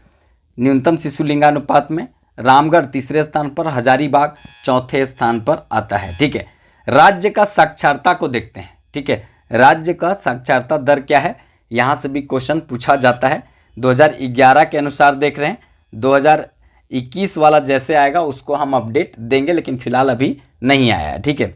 न्यूनतम शिशु लिंगानुपात में। रामगढ़ तीसरे स्थान पर, हजारीबाग चौथे स्थान पर आता है। ठीक है, राज्य का साक्षरता को देखते हैं। ठीक है, राज्य का साक्षरता दर क्या है? यहाँ से भी क्वेश्चन पूछा जाता है। 2011 के अनुसार देख रहे हैं, 2021 वाला जैसे आएगा उसको हम अपडेट देंगे, लेकिन फिलहाल अभी नहीं आया है। ठीक है,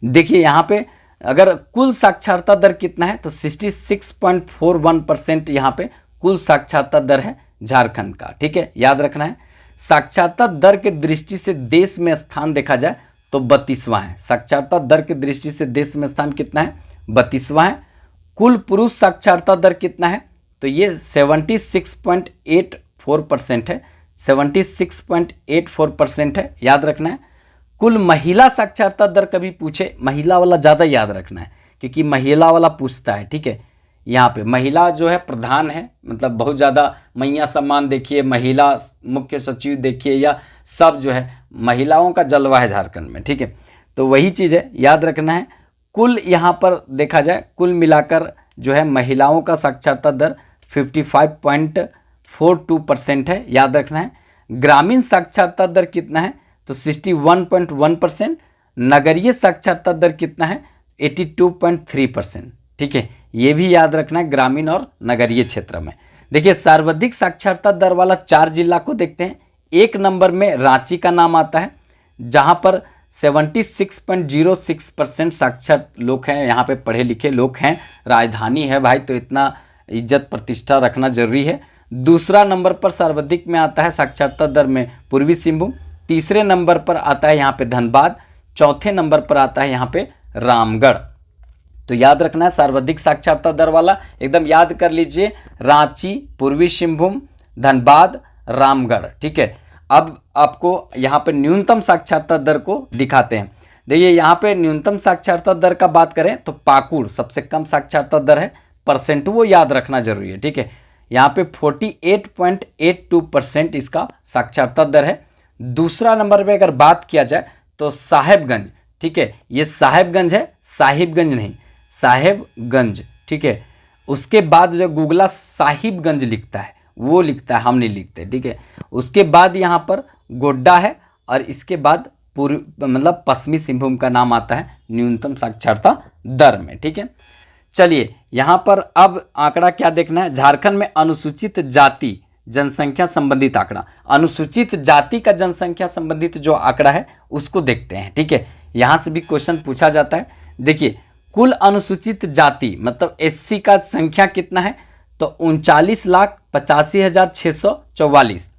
देखिए यहाँ पे अगर कुल साक्षरता दर कितना है तो 66.41% यहाँ पे कुल साक्षरता दर है झारखंड का। ठीक है, याद रखना है। साक्षरता दर के दृष्टि से देश में स्थान देखा जाए तो 32वां है। साक्षरता दर की दृष्टि से देश में स्थान कितना है? 32वां है। कुल पुरुष साक्षरता दर कितना है? तो ये 76.84% है, 76.84% है, याद रखना है। कुल महिला साक्षरता दर कभी पूछे, महिला वाला ज़्यादा याद रखना है क्योंकि महिला वाला पूछता है। ठीक है, यहाँ पे महिला जो है प्रधान है, मतलब बहुत ज़्यादा मैया सम्मान देखिए, महिला मुख्य सचिव देखिए, या सब जो है महिलाओं का जलवा है झारखंड में। ठीक है, तो वही चीज़ है, याद रखना है। कुल यहाँ पर देखा जाए कुल मिलाकर जो है महिलाओं का साक्षरता दर 55.42% है, याद रखना है। ग्रामीण साक्षरता दर कितना है? तो 61.1%। नगरीय साक्षरता दर कितना है? 82.3%। ठीक है, ये भी याद रखना है ग्रामीण और नगरीय क्षेत्र में। देखिए सर्वाधिक साक्षरता दर वाला 4 जिला को देखते हैं। 1 नंबर में रांची का नाम आता है, जहाँ पर 76.06% साक्षर लोग हैं, यहाँ पे पढ़े लिखे लोग हैं। राजधानी है भाई, तो इतना इज्जत प्रतिष्ठा रखना जरूरी है। दूसरा नंबर पर सर्वाधिक में आता है साक्षरता दर में पूर्वी सिंहभूम। तीसरे नंबर पर आता है यहाँ पे धनबाद। चौथे नंबर पर आता है यहाँ पे रामगढ़। तो याद रखना है सर्वाधिक साक्षरता दर वाला एकदम याद कर लीजिए, रांची, पूर्वी सिंहभूम, धनबाद, रामगढ़। ठीक है, अब आपको यहाँ पे न्यूनतम साक्षरता दर को दिखाते हैं। देखिए यहाँ पे न्यूनतम साक्षरता दर का बात करें तो पाकुड़ सबसे कम साक्षरता दर है, परसेंट वो याद रखना जरूरी है। ठीक है, यहाँ पे 48.82% इसका साक्षरता दर है। दूसरा नंबर पे अगर बात किया जाए तो साहेबगंज, ठीक है, ये साहेबगंज है, साहिबगंज नहीं, साहेबगंज, ठीक है। उसके बाद जो गुगला साहिबगंज लिखता है वो लिखता है, हम नहीं लिखते, ठीक है। उसके बाद यहाँ पर गोड्डा है और इसके बाद पूर्व मतलब पश्चिमी सिंहभूम का नाम आता है न्यूनतम साक्षरता दर में, ठीक है। चलिए यहाँ पर अब आंकड़ा क्या देखना है, झारखंड में अनुसूचित जाति जनसंख्या संबंधित आंकड़ा, अनुसूचित जाति का जनसंख्या संबंधित जो आंकड़ा है उसको देखते हैं, ठीक है। यहाँ से भी क्वेश्चन पूछा जाता है। देखिए कुल अनुसूचित जाति मतलब एससी का संख्या कितना है, तो 39,85,644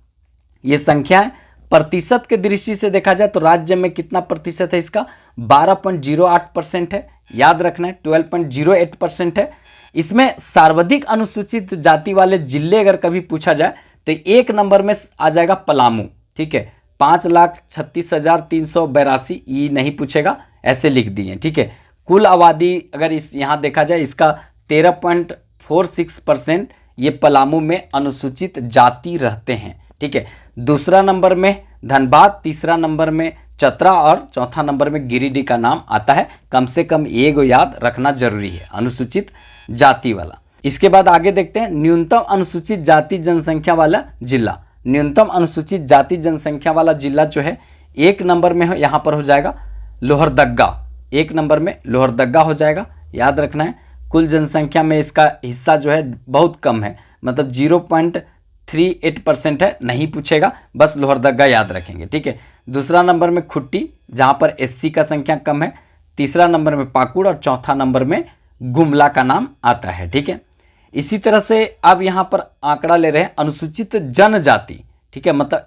ये संख्या है। प्रतिशत के दृष्टि से देखा जाए तो राज्य में कितना प्रतिशत है इसका, 12.08% है, याद रखना है 12.08% है। इसमें सर्वाधिक अनुसूचित जाति वाले जिले अगर कभी पूछा जाए तो एक नंबर में आ जाएगा पलामू, ठीक है, 5,36,382, ये नहीं पूछेगा, ऐसे लिख दिए, ठीक है। कुल आबादी अगर इस यहाँ देखा जाए इसका 13.46% ये पलामू में अनुसूचित जाति रहते हैं, ठीक है। दूसरा नंबर में धनबाद, तीसरा नंबर में चतरा और चौथा नंबर में गिरिडीह का नाम आता है। कम से कम ये को याद रखना जरूरी है अनुसूचित जाति वाला। इसके बाद आगे देखते हैं न्यूनतम अनुसूचित जाति जनसंख्या वाला जिला। न्यूनतम अनुसूचित जाति जनसंख्या वाला जिला जो है एक नंबर में यहाँ पर हो जाएगा लोहरदग्गा, एक नंबर में लोहरदग्गा हो जाएगा, याद रखना है। कुल जनसंख्या में इसका हिस्सा जो है बहुत कम है, मतलब 0.38% है, नहीं पूछेगा, बस लोहरदग्गा याद रखेंगे, ठीक है। दूसरा नंबर में खुट्टी जहाँ पर एससी का संख्या कम है, तीसरा नंबर में पाकुड़ और चौथा नंबर में गुमला का नाम आता है, ठीक है। इसी तरह से अब यहाँ पर आंकड़ा ले रहे हैं अनुसूचित जनजाति, ठीक है, मतलब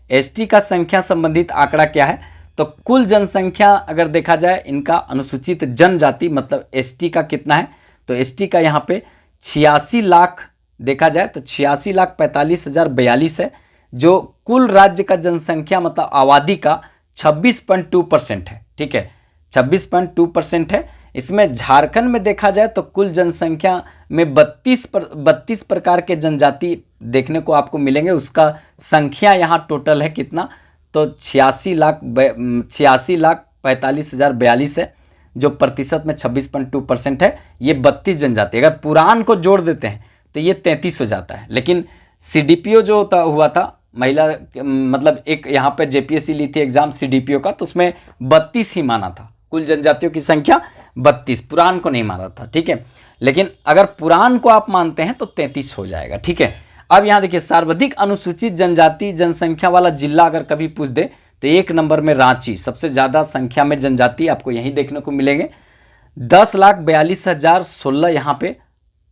एसटी का संख्या संबंधित आंकड़ा क्या है, तो कुल जनसंख्या अगर देखा जाए इनका अनुसूचित जनजाति मतलब एसटी का कितना है, तो एसटी का यहाँ पे 86 लाख देखा जाए तो 86,45,042 है, जो कुल राज्य का जनसंख्या मतलब आबादी का 26.2% है, ठीक है, 26.2% है। इसमें झारखंड में देखा जाए तो कुल जनसंख्या में 32 प्रकार के जनजाति देखने को आपको मिलेंगे। उसका संख्या यहाँ टोटल है कितना, तो 86,45,042 है, जो प्रतिशत में 26.2% है। ये 32 जनजाति, अगर पुराण को जोड़ देते हैं तो ये 33 हो जाता है। लेकिन सीडीपीओ जो हुआ था महिला मतलब एक यहाँ पे जेपीएससी ली थी एग्जाम सीडीपीओ का, तो उसमें 32 ही माना था, कुल जनजातियों की संख्या 32, पुराण को नहीं माना था, ठीक है। लेकिन अगर पुराण को आप मानते हैं तो 33 हो जाएगा, ठीक है। अब यहाँ देखिए सर्वाधिक अनुसूचित जनजाति जनसंख्या वाला जिला अगर कभी पूछ दे तो एक नंबर में रांची, सबसे ज़्यादा संख्या में जनजाति आपको यहीं देखने को मिलेंगे, 10,42,016 यहाँ पे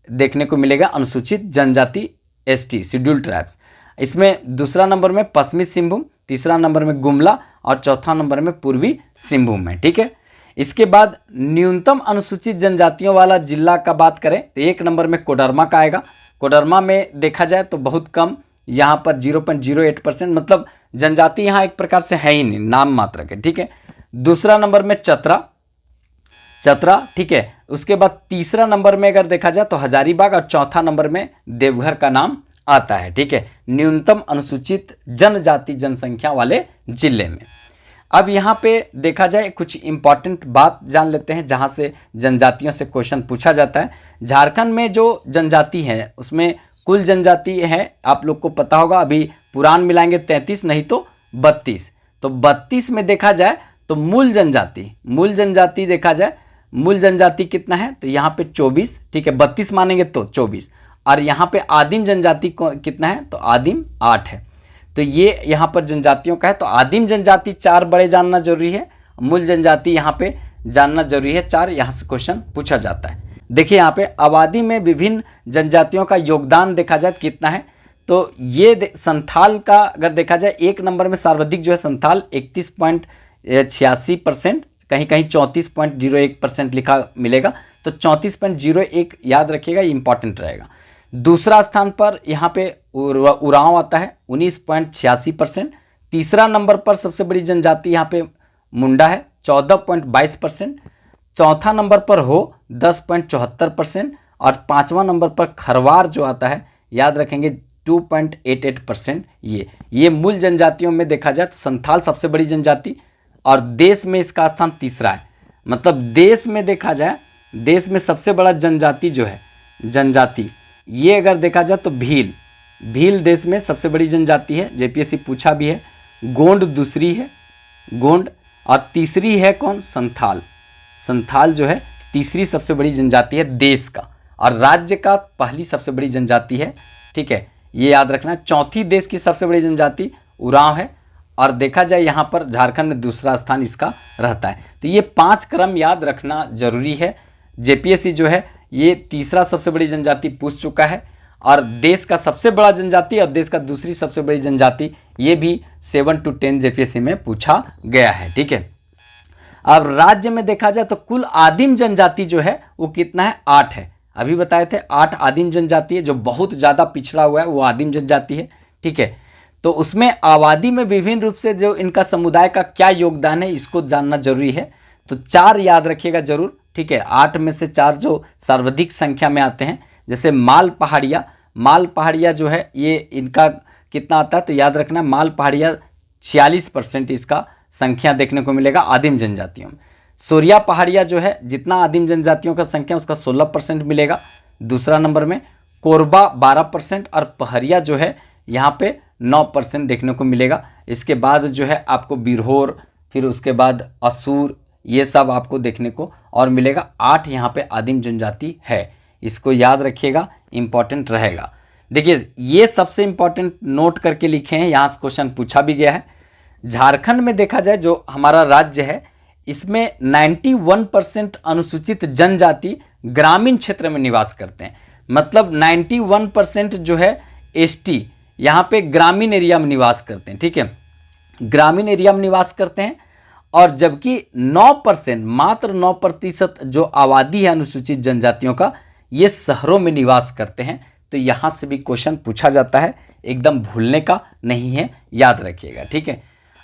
देखने को मिलेगा अनुसूचित जनजाति एसटी शेड्यूल्ड ट्राइब्स। इसमें दूसरा नंबर में पश्चिमी सिंहभूम, तीसरा नंबर में गुमला और चौथा नंबर में पूर्वी सिंहभूम है, ठीक है। इसके बाद न्यूनतम अनुसूचित जनजातियों वाला जिला का बात करें तो एक नंबर में कोडरमा का आएगा। कोडरमा में देखा जाए तो बहुत कम, यहाँ पर 0.08%, मतलब जनजाति यहाँ एक प्रकार से है ही नहीं, नाम मात्र के, ठीक है। दूसरा नंबर में चतरा, ठीक है। उसके बाद तीसरा नंबर में अगर देखा जाए तो हजारीबाग और चौथा नंबर में देवघर का नाम आता है, ठीक है, न्यूनतम अनुसूचित जनजाति जनसंख्या वाले जिले में। अब यहाँ पे देखा जाए कुछ इंपॉर्टेंट बात जान लेते हैं जहाँ से जनजातियों से क्वेश्चन पूछा जाता है। झारखंड में जो जनजाति है उसमें कुल जनजाति है आप लोग को पता होगा, अभी पुराण मिलाएंगे 33 नहीं तो 32, तो 32 में देखा जाए तो मूल जनजाति देखा जाए, मूल जनजाति कितना है तो यहाँ पे 24, ठीक है, 32 मानेंगे तो 24, और यहाँ पे आदिम जनजाति कितना है तो आदिम 8 है। तो ये यहाँ पर जनजातियों का है, तो आदिम जनजाति 4 बड़े जानना जरूरी है, मूल जनजाति यहाँ पे जानना जरूरी है 4, यहाँ से क्वेश्चन पूछा जाता है। देखिए यहाँ पे आबादी में विभिन्न जनजातियों का योगदान देखा जाए कितना है, तो ये संथाल का अगर देखा जाए एक नंबर में सर्वाधिक जो है संथाल 31.86%, कहीं कहीं 34.01% लिखा मिलेगा, तो 34.01 याद रखिएगा, इंपॉर्टेंट रहेगा। दूसरा स्थान पर यहाँ पे उरांव आता है 19.86%। तीसरा नंबर पर सबसे बड़ी जनजाति यहाँ पे मुंडा है 14.22%। चौथा नंबर पर हो 10.74% और पांचवा नंबर पर खरवार जो आता है याद रखेंगे 2.88%। ये मूल जनजातियों में देखा जाए तो संथाल सबसे बड़ी जनजाति, और देश में इसका स्थान तीसरा है। मतलब देश में देखा जाए, देश में सबसे बड़ा जनजाति जो है, जनजाति ये अगर देखा जाए तो भील देश में सबसे बड़ी जनजाति है, जेपीएससी पूछा भी है। गोंड दूसरी है, गोंड, और तीसरी है कौन, संथाल। संथाल जो है तीसरी सबसे बड़ी जनजाति है देश का, और राज्य का पहली सबसे बड़ी जनजाति है, ठीक है, ये याद रखना। चौथी देश की सबसे बड़ी जनजाति उरांव है, और देखा जाए यहाँ पर झारखंड में दूसरा स्थान इसका रहता है। तो ये 5 क्रम याद रखना जरूरी है। जेपीएससी जो है ये तीसरा सबसे बड़ी जनजाति पूछ चुका है, और देश का सबसे बड़ा जनजाति और देश का दूसरी सबसे बड़ी जनजाति ये भी 7 to 10 जेपीएससी में पूछा गया है, ठीक है। अब राज्य में देखा जाए तो कुल आदिम जनजाति जो है वो कितना है, 8 है। अभी बताए थे 8 आदिम जनजाति है, जो बहुत ज़्यादा पिछड़ा हुआ है वो आदिम जनजाति है, ठीक है। तो उसमें आबादी में विभिन्न रूप से जो इनका समुदाय का क्या योगदान है इसको जानना जरूरी है। तो 4 याद रखिएगा जरूर, ठीक है। 8 में से 4 जो सर्वाधिक संख्या में आते हैं, जैसे माल पहाड़िया जो है ये इनका कितना आता है, तो याद रखना माल पहाड़िया 46% इसका संख्या देखने को मिलेगा आदिम जनजातियों में। सोरिया पहाड़िया जो है जितना आदिम जनजातियों का संख्या उसका 16% मिलेगा दूसरा नंबर में। कोरबा 12% और पहरिया जो है यहाँ पे 9% देखने को मिलेगा। इसके बाद जो है आपको बिरहोर, फिर उसके बाद असुर, ये सब आपको देखने को और मिलेगा। 8 यहाँ पे आदिम जनजाति है, इसको याद रखिएगा, इंपॉर्टेंट रहेगा। देखिए ये सबसे इंपॉर्टेंट नोट करके लिखे हैं, यहाँ से क्वेश्चन पूछा भी गया है। झारखंड में देखा जाए जो हमारा राज्य है इसमें 91% अनुसूचित जनजाति ग्रामीण क्षेत्र में निवास करते हैं। मतलब 91% जो है एसटी यहाँ पे ग्रामीण एरिया में निवास करते हैं, ठीक है, ग्रामीण एरिया में निवास करते हैं। और जबकि 9%, मात्र 9% जो आबादी है अनुसूचित जनजातियों का ये शहरों में निवास करते हैं। तो यहाँ से भी क्वेश्चन पूछा जाता है, एकदम भूलने का नहीं है, याद रखिएगा, ठीक है।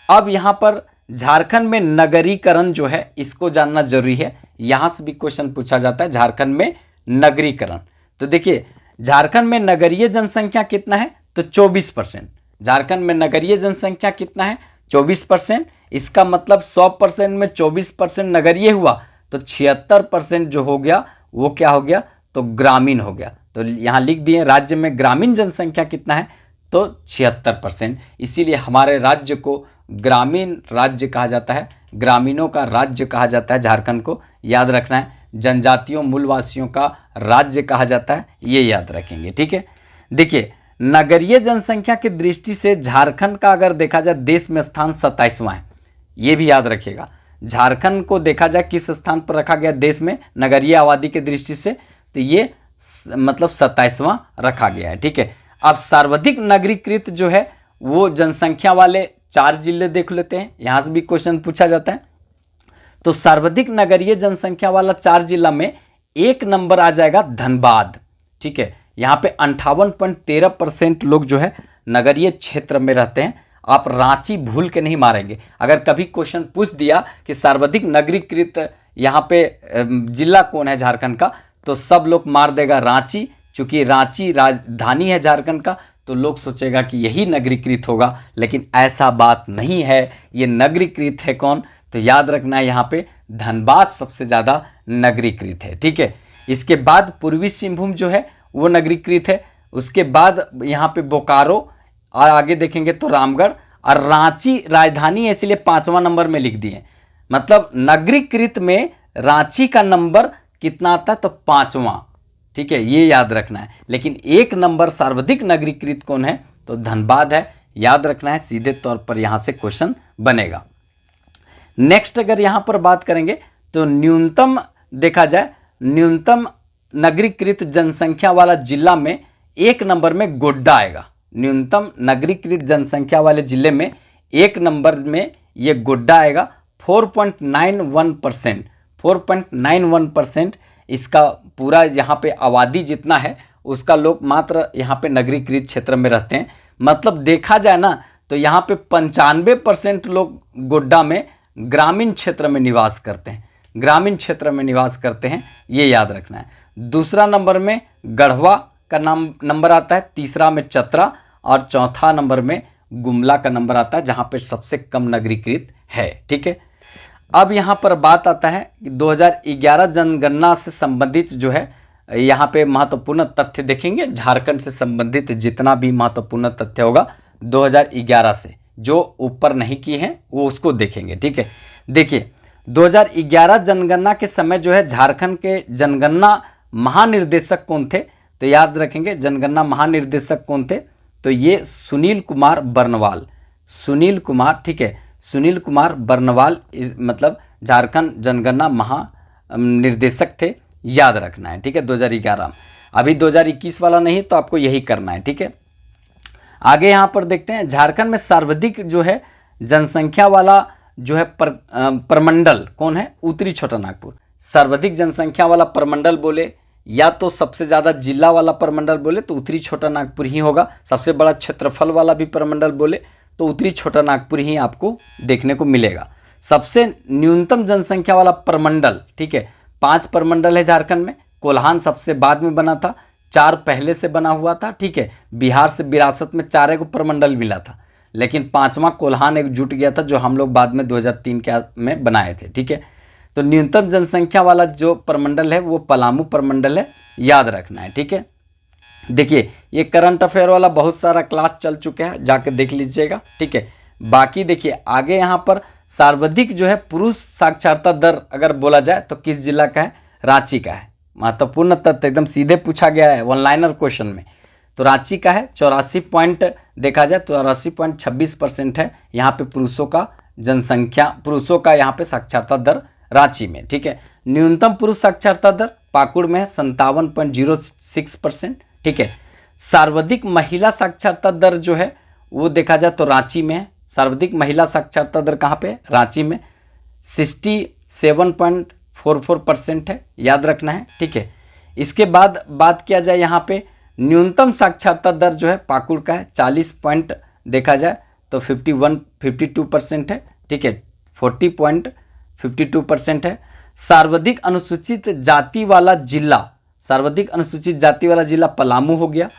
अब यहाँ पर झारखंड में नगरीकरण जो है इसको जानना जरूरी है, यहाँ से भी क्वेश्चन पूछा जाता है झारखंड में नगरीकरण। तो देखिए झारखंड में नगरीय जनसंख्या कितना है, तो 24%। झारखंड में नगरीय जनसंख्या कितना है, 24%। इसका मतलब 100% में 24% नगरीय हुआ तो 76% जो हो गया वो क्या हो गया, तो ग्रामीण हो गया। तो यहाँ लिख दिए राज्य में ग्रामीण जनसंख्या कितना है, तो 76%। इसीलिए हमारे राज्य को ग्रामीण राज्य कहा जाता है, ग्रामीणों का राज्य कहा जाता है झारखंड को, याद रखना है। जनजातियों मूलवासियों का राज्य कहा जाता है, ये याद रखेंगे, ठीक है। देखिए नगरीय जनसंख्या की दृष्टि से झारखंड का अगर देखा जाए देश में स्थान 27वां है, ये भी याद रखिएगा। झारखंड को देखा जाए किस स्थान पर रखा गया देश में नगरीय आबादी की दृष्टि से, तो ये मतलब 27वां रखा गया है, ठीक है। अब सर्वाधिक नगरीकृत जो है वो जनसंख्या वाले 4 जिले देख लेते हैं, यहाँ से भी क्वेश्चन पूछा जाता है। तो सर्वाधिक नगरीय जनसंख्या वाला 4 जिला में 1 नंबर आ जाएगा धनबाद, ठीक है। यहाँ पे 58.13% लोग जो है नगरीय क्षेत्र में रहते हैं। आप रांची भूल के नहीं मारेंगे। अगर कभी क्वेश्चन पूछ दिया कि सर्वाधिक नगरीकृत यहाँ पे जिला कौन है झारखंड का, तो सब लोग मार देगा रांची, क्योंकि रांची राजधानी है झारखंड का, तो लोग सोचेगा कि यही नगरीकृत होगा, लेकिन ऐसा बात नहीं है। ये नगरीकृत है कौन, तो याद रखना है यहाँ पे धनबाद सबसे ज़्यादा नगरीकृत है, ठीक है। इसके बाद पूर्वी सिंहभूम जो है वो नगरीकृत है। उसके बाद यहाँ पे बोकारो, और आगे देखेंगे तो रामगढ़, और रांची राजधानी है इसलिए 5वां नंबर में लिख दिए। मतलब नगरीकृत में रांची का नंबर कितना आता है, तो 5वां, ठीक है, ये याद रखना है। लेकिन 1 नंबर सर्वाधिक नगरीकृत कौन है, तो धनबाद है, याद रखना है, सीधे तौर पर यहाँ से क्वेश्चन बनेगा। नेक्स्ट अगर यहाँ पर बात करेंगे तो न्यूनतम देखा जाए, न्यूनतम नगरीकृत जनसंख्या वाला जिला में 1 नंबर में गोड्डा आएगा। न्यूनतम नगरीकृत जनसंख्या वाले जिले में 1 नंबर में ये गोड्डा आएगा। 4.91%, 4.91% इसका पूरा यहाँ पे आबादी जितना है उसका लोग मात्र यहाँ पे नगरीकृत क्षेत्र में रहते हैं। मतलब देखा जाए ना तो यहाँ पे 95% लोग गोड्डा में ग्रामीण क्षेत्र में निवास करते हैं, ग्रामीण क्षेत्र में निवास करते हैं, ये याद रखना है। दूसरा नंबर में गढ़वा का नंबर आता है, तीसरा में चतरा, और चौथा नंबर में गुमला का नंबर आता है, जहाँ पे सबसे कम नगरीकृत है, ठीक है। अब यहाँ पर बात आता है कि 2011 जनगणना से संबंधित जो है यहाँ पे महत्वपूर्ण तथ्य देखेंगे। झारखंड से संबंधित जितना भी महत्वपूर्ण तथ्य होगा 2011 से, जो ऊपर नहीं किए हैं वो उसको देखेंगे। ठीक है, देखिए 2011 जनगणना के समय जो है झारखंड के जनगणना महानिर्देशक कौन थे, तो याद रखेंगे जनगणना महानिर्देशक कौन थे, तो ये सुनील कुमार बर्नवाल, सुनील कुमार, ठीक है, सुनील कुमार बर्नवाल मतलब झारखंड जनगणना महानिर्देशक थे, याद रखना है। ठीक है, 2011, अभी 2021 वाला नहीं तो आपको यही करना है। ठीक है, आगे यहाँ पर देखते हैं झारखंड में सर्वाधिक जो है जनसंख्या वाला जो है प्रमंडल कौन है, उत्तरी छोटा नागपुर। सर्वाधिक जनसंख्या वाला प्रमंडल बोले या तो सबसे ज़्यादा जिला वाला प्रमंडल बोले तो उत्तरी छोटा नागपुर ही होगा। सबसे बड़ा क्षेत्रफल वाला भी प्रमंडल बोले तो उत्तरी छोटा नागपुर ही आपको देखने को मिलेगा। सबसे न्यूनतम जनसंख्या वाला प्रमंडल, ठीक है, 5 प्रमंडल है झारखंड में। कोल्हान सबसे बाद में बना था, 4 पहले से बना हुआ था। ठीक है, बिहार से विरासत में 4 प्रमंडल मिला था, लेकिन 5वां कोल्हान एक जुट गया था जो हम लोग बाद में 2003 के में बनाए थे। ठीक है, तो न्यूनतम जनसंख्या वाला जो प्रमंडल है वो पलामू प्रमंडल है, याद रखना है। ठीक है, देखिए ये करंट अफेयर वाला बहुत सारा क्लास चल चुके हैं, जाकर देख लीजिएगा। ठीक है, बाकी देखिए आगे यहाँ पर सर्वाधिक जो है पुरुष साक्षरता दर अगर बोला जाए तो किस जिला का है, रांची का है। महत्वपूर्ण तथ्य एकदम सीधे पूछा गया है वन लाइनर क्वेश्चन में, तो रांची का है। 84 पॉइंट देखा जाए तो 84.26% है यहाँ पे पुरुषों का जनसंख्या, पुरुषों का यहाँ पे साक्षरता दर रांची में। ठीक है, न्यूनतम पुरुष साक्षरता दर पाकुड़ में है 57.06%। ठीक है, सर्वाधिक महिला साक्षरता दर जो है वो देखा जाए तो रांची में है। सर्वाधिक महिला साक्षरता दर कहाँ पे है, रांची में 67.44% है, याद रखना है। ठीक है, इसके बाद बात किया जाए यहाँ पे न्यूनतम साक्षरता दर जो है पाकुड़ का है 40 पॉइंट देखा जाए तो 52% है। ठीक है, 40.52% है। सर्वाधिक अनुसूचित जाति वाला जिला, सर्वाधिक अनुसूचित जाति वाला जिला पलामू हो गया।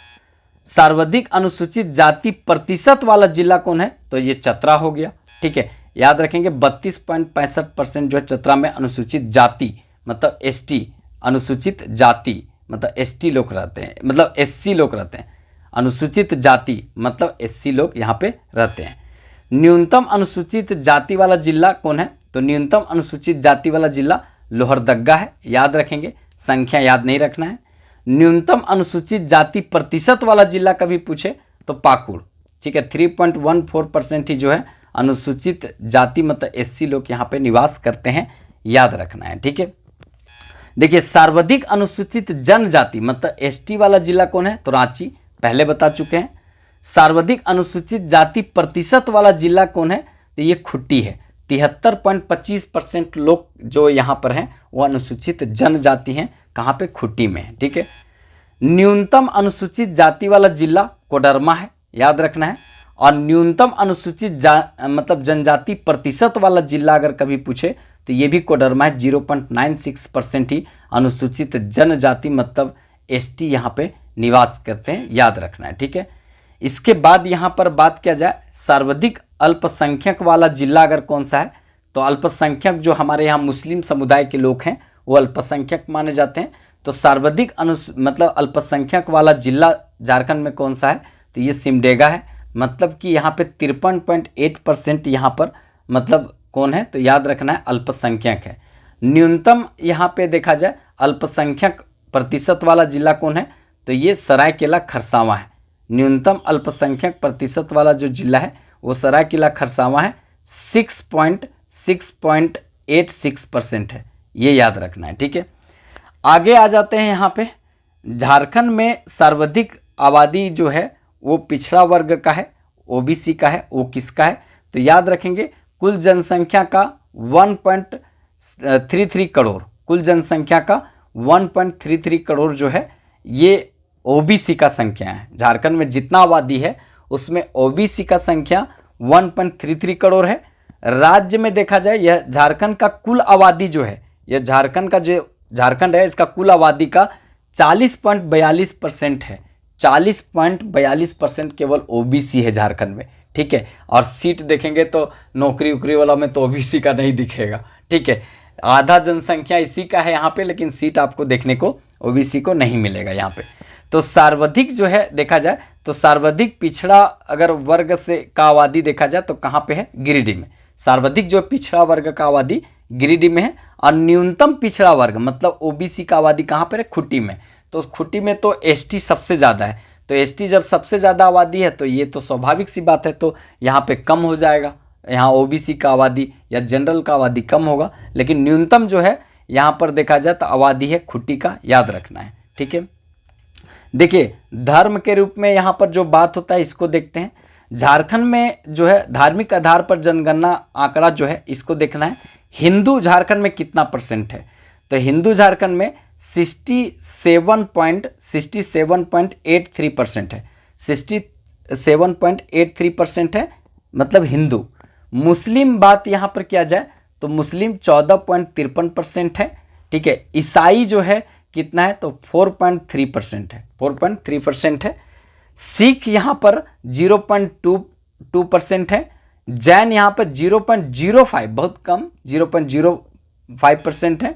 सर्वाधिक अनुसूचित जाति प्रतिशत वाला जिला कौन है, तो ये चतरा हो गया। ठीक है, याद रखेंगे 32.65% जो है चतरा में अनुसूचित जाति मतलब एसटी, अनुसूचित जाति मतलब एसटी लोग रहते हैं, मतलब एससी लोग रहते हैं। अनुसूचित जाति मतलब एससी लोग यहाँ पे रहते हैं। न्यूनतम अनुसूचित जाति वाला जिला कौन है, तो न्यूनतम अनुसूचित जाति वाला जिला लोहरदग्गा है, याद रखेंगे, संख्या याद नहीं रखना है। न्यूनतम अनुसूचित जाति प्रतिशत वाला जिला कभी पूछे तो पाकुड़। ठीक है, 3.14% ही जो है अनुसूचित जाति मतलब एससी लोग यहाँ पे निवास करते हैं, याद रखना है। ठीक है, देखिए सर्वाधिक अनुसूचित जनजाति मतलब एसटी वाला जिला कौन है, तो रांची, पहले बता चुके हैं। सर्वाधिक अनुसूचित जाति प्रतिशत वाला जिला कौन है, तो ये खुट्टी है। 73.25% लोग जो यहाँ पर हैं वो अनुसूचित जनजाति हैं, कहाँ पे, खुट्टी में है। ठीक है, न्यूनतम अनुसूचित जाति वाला जिला कोडरमा है, याद रखना है। और न्यूनतम अनुसूचित मतलब जनजाति प्रतिशत वाला जिला अगर कभी पूछे तो ये भी कोडरमा है। 0.96% ही अनुसूचित जनजाति मतलब एसटी यहाँ पे निवास करते हैं, याद रखना है। ठीक है, इसके बाद यहाँ पर बात किया जाए सर्वाधिक अल्पसंख्यक वाला जिला अगर कौन सा है, तो अल्पसंख्यक जो हमारे यहाँ मुस्लिम समुदाय के लोग हैं वो अल्पसंख्यक माने जाते हैं। तो सर्वाधिक मतलब अल्पसंख्यक वाला जिला झारखंड में कौन सा है, तो ये सिमडेगा है। मतलब कि यहाँ पे 53.8% यहाँ पर मतलब कौन है, तो याद रखना है अल्पसंख्यक है। न्यूनतम यहाँ पे देखा जाए अल्पसंख्यक प्रतिशत वाला जिला कौन है, तो ये सरायकेला खरसावां है। न्यूनतम अल्पसंख्यक प्रतिशत वाला जो जिला है वो सरायकेला खरसावां है, 6.86% है, ये याद रखना है। ठीक है, आगे आ जाते हैं यहाँ पे झारखंड में सर्वाधिक आबादी जो है वो पिछड़ा वर्ग का है, ओबीसी का है, वो किसका है, तो याद रखेंगे कुल जनसंख्या का 1.33 करोड़, कुल जनसंख्या का 1.33 करोड़ जो है ये ओबीसी का संख्या है। झारखंड में जितना आबादी है उसमें ओबीसी का संख्या 1.33 करोड़ है। राज्य में देखा जाए यह झारखंड का कुल आबादी जो है, यह झारखंड का जो झारखंड है इसका कुल आबादी का 40.42% है। 40.42% केवल ओबीसी है झारखंड में। ठीक है, और सीट देखेंगे तो नौकरी उकरी वाला में तो ओबीसी का नहीं दिखेगा। ठीक है, आधा जनसंख्या इसी का है यहाँ पे, लेकिन सीट आपको देखने को ओबीसी को नहीं मिलेगा यहाँ पे। तो सर्वाधिक जो है देखा जाए तो सर्वाधिक पिछड़ा अगर वर्ग से का आबादी देखा जाए तो कहाँ पे है, गिरिडीह में। सर्वाधिक जो पिछड़ा वर्ग का आबादी गिरिडीह में है, और न्यूनतम पिछड़ा वर्ग मतलब ओबीसी का आबादी कहाँ पर है, खूंटी में। तो खूंटी में तो एसटी सबसे ज़्यादा है, तो एसटी जब सबसे ज़्यादा आबादी है तो ये तो स्वाभाविक सी बात है, तो यहाँ पे कम हो जाएगा, यहाँ ओबीसी का आबादी या जनरल का आबादी कम होगा। लेकिन न्यूनतम जो है यहाँ पर देखा जाए तो आबादी है खूंटी का, याद रखना है। ठीक है, देखिए धर्म के रूप में यहाँ पर जो बात होता है इसको देखते हैं। झारखंड में जो है धार्मिक आधार पर जनगणना आंकड़ा जो है इसको देखना है। हिंदू झारखंड में कितना परसेंट है, तो हिंदू झारखंड में 67.83% है, 67.83% है, मतलब हिंदू। मुस्लिम बात यहाँ पर किया जाए तो मुस्लिम 14.53% है। ठीक है, ईसाई जो है कितना है, तो 4.3% है, 4.3% है। सिख यहाँ पर 0.22% है। जैन यहाँ पर 0.05, बहुत कम 0.05% है।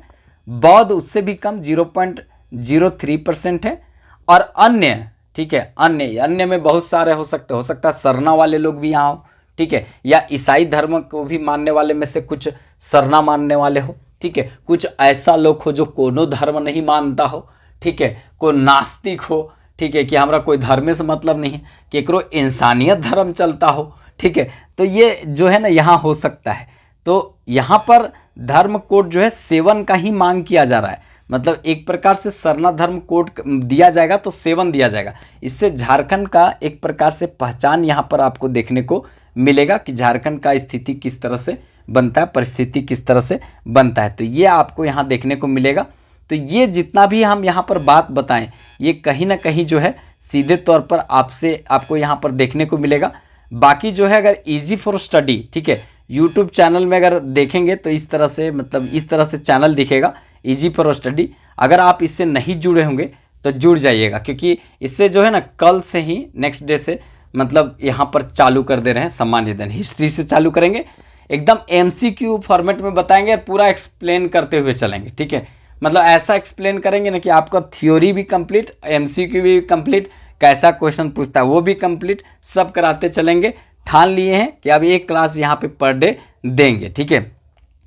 बौद्ध उससे भी कम 0.03% है। और अन्य, ठीक है, अन्य में बहुत सारे हो सकता है सरना वाले लोग भी यहाँ हो, ठीक है, या ईसाई धर्म को भी मानने वाले में से कुछ सरना मानने वाले हो। ठीक है, कुछ ऐसा लोग हो जो कोनो धर्म नहीं मानता हो, ठीक है, कोई नास्तिक हो, ठीक है, कि हमारा कोई धर्म से मतलब नहीं है, केकरो इंसानियत धर्म चलता हो। ठीक है, तो ये जो है ना यहाँ हो सकता है। तो यहाँ पर धर्म कोड जो है सेवन का ही मांग किया जा रहा है, मतलब एक प्रकार से सरना धर्म कोड दिया जाएगा तो 7 दिया जाएगा। इससे झारखंड का एक प्रकार से पहचान यहाँ पर आपको देखने को मिलेगा कि झारखंड का स्थिति किस तरह से बनता है, परिस्थिति किस तरह से बनता है, तो ये आपको यहाँ देखने को मिलेगा। तो ये जितना भी हम यहाँ पर बात बताएं ये कहीं ना कहीं जो है सीधे तौर पर आपको यहाँ पर देखने को मिलेगा। बाकी जो है अगर इजी फॉर स्टडी, ठीक है, यूट्यूब चैनल में अगर देखेंगे तो इस तरह से, मतलब इस तरह से चैनल दिखेगा इजी फॉर स्टडी। अगर आप इससे नहीं जुड़े होंगे तो जुड़ जाइएगा, क्योंकि इससे जो है ना कल से ही नेक्स्ट डे से मतलब यहाँ पर चालू कर दे रहे हैं सामान्य अध्ययन, हिस्ट्री से चालू करेंगे, एकदम एमसीक्यू फॉर्मेट में बताएंगे और पूरा एक्सप्लेन करते हुए चलेंगे। ठीक है, मतलब ऐसा एक्सप्लेन करेंगे ना कि आपका थ्योरी भी कंप्लीट, एमसीक्यू भी कंप्लीट, कैसा क्वेश्चन पूछता है वो भी कंप्लीट, सब कराते चलेंगे। ठान लिए हैं कि अब एक क्लास यहाँ पे पर डे देंगे। ठीक है,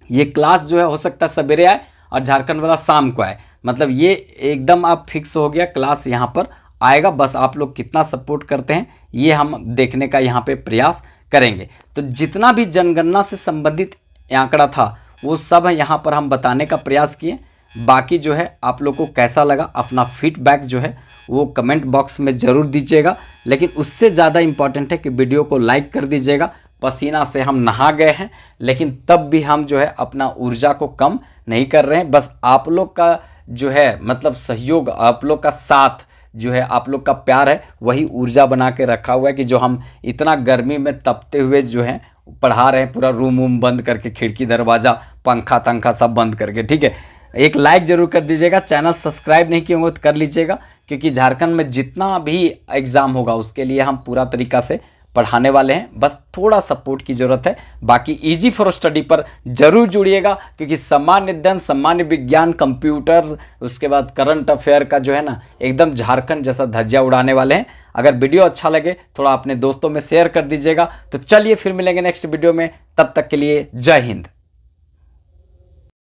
ये क्लास जो है हो सकता है सवेरे आए और झारखंड वाला शाम को आए, मतलब ये एकदम आप फिक्स हो गया, क्लास यहाँ पर आएगा। बस आप लोग कितना सपोर्ट करते हैं ये हम देखने का यहाँ पे प्रयास करेंगे। तो जितना भी जनगणना से संबंधित आंकड़ा था वो सब यहाँ पर हम बताने का प्रयास किए। बाकी जो है आप लोग को कैसा लगा, अपना फीडबैक जो है वो कमेंट बॉक्स में ज़रूर दीजिएगा। लेकिन उससे ज़्यादा इम्पॉर्टेंट है कि वीडियो को लाइक कर दीजिएगा। पसीना से हम नहा गए हैं, लेकिन तब भी हम जो है अपना ऊर्जा को कम नहीं कर रहे हैं। बस आप लोग का जो है मतलब सहयोग, आप लोग का साथ जो है, आप लोग का प्यार है, वही ऊर्जा बना के रखा हुआ है कि जो हम इतना गर्मी में तपते हुए जो है पढ़ा रहे हैं, पूरा रूम वूम बंद करके, खिड़की दरवाज़ा पंखा तंखा सब बंद करके। ठीक है, एक लाइक ज़रूर कर दीजिएगा, चैनल सब्सक्राइब नहीं किए होंगे तो कर लीजिएगा, क्योंकि झारखंड में जितना भी एग्ज़ाम होगा उसके लिए हम पूरा तरीका से पढ़ाने वाले हैं। बस थोड़ा सपोर्ट की ज़रूरत है। बाकी इजी फॉर स्टडी पर ज़रूर जुड़िएगा, क्योंकि सामान्य अध्ययन, सामान्य विज्ञान, कंप्यूटर्स, उसके बाद करंट अफेयर का जो है ना एकदम झारखंड जैसा धज्जियाँ उड़ाने वाले हैं। अगर वीडियो अच्छा लगे थोड़ा अपने दोस्तों में शेयर कर दीजिएगा। तो चलिए फिर मिलेंगे नेक्स्ट वीडियो में, तब तक के लिए जय हिंद।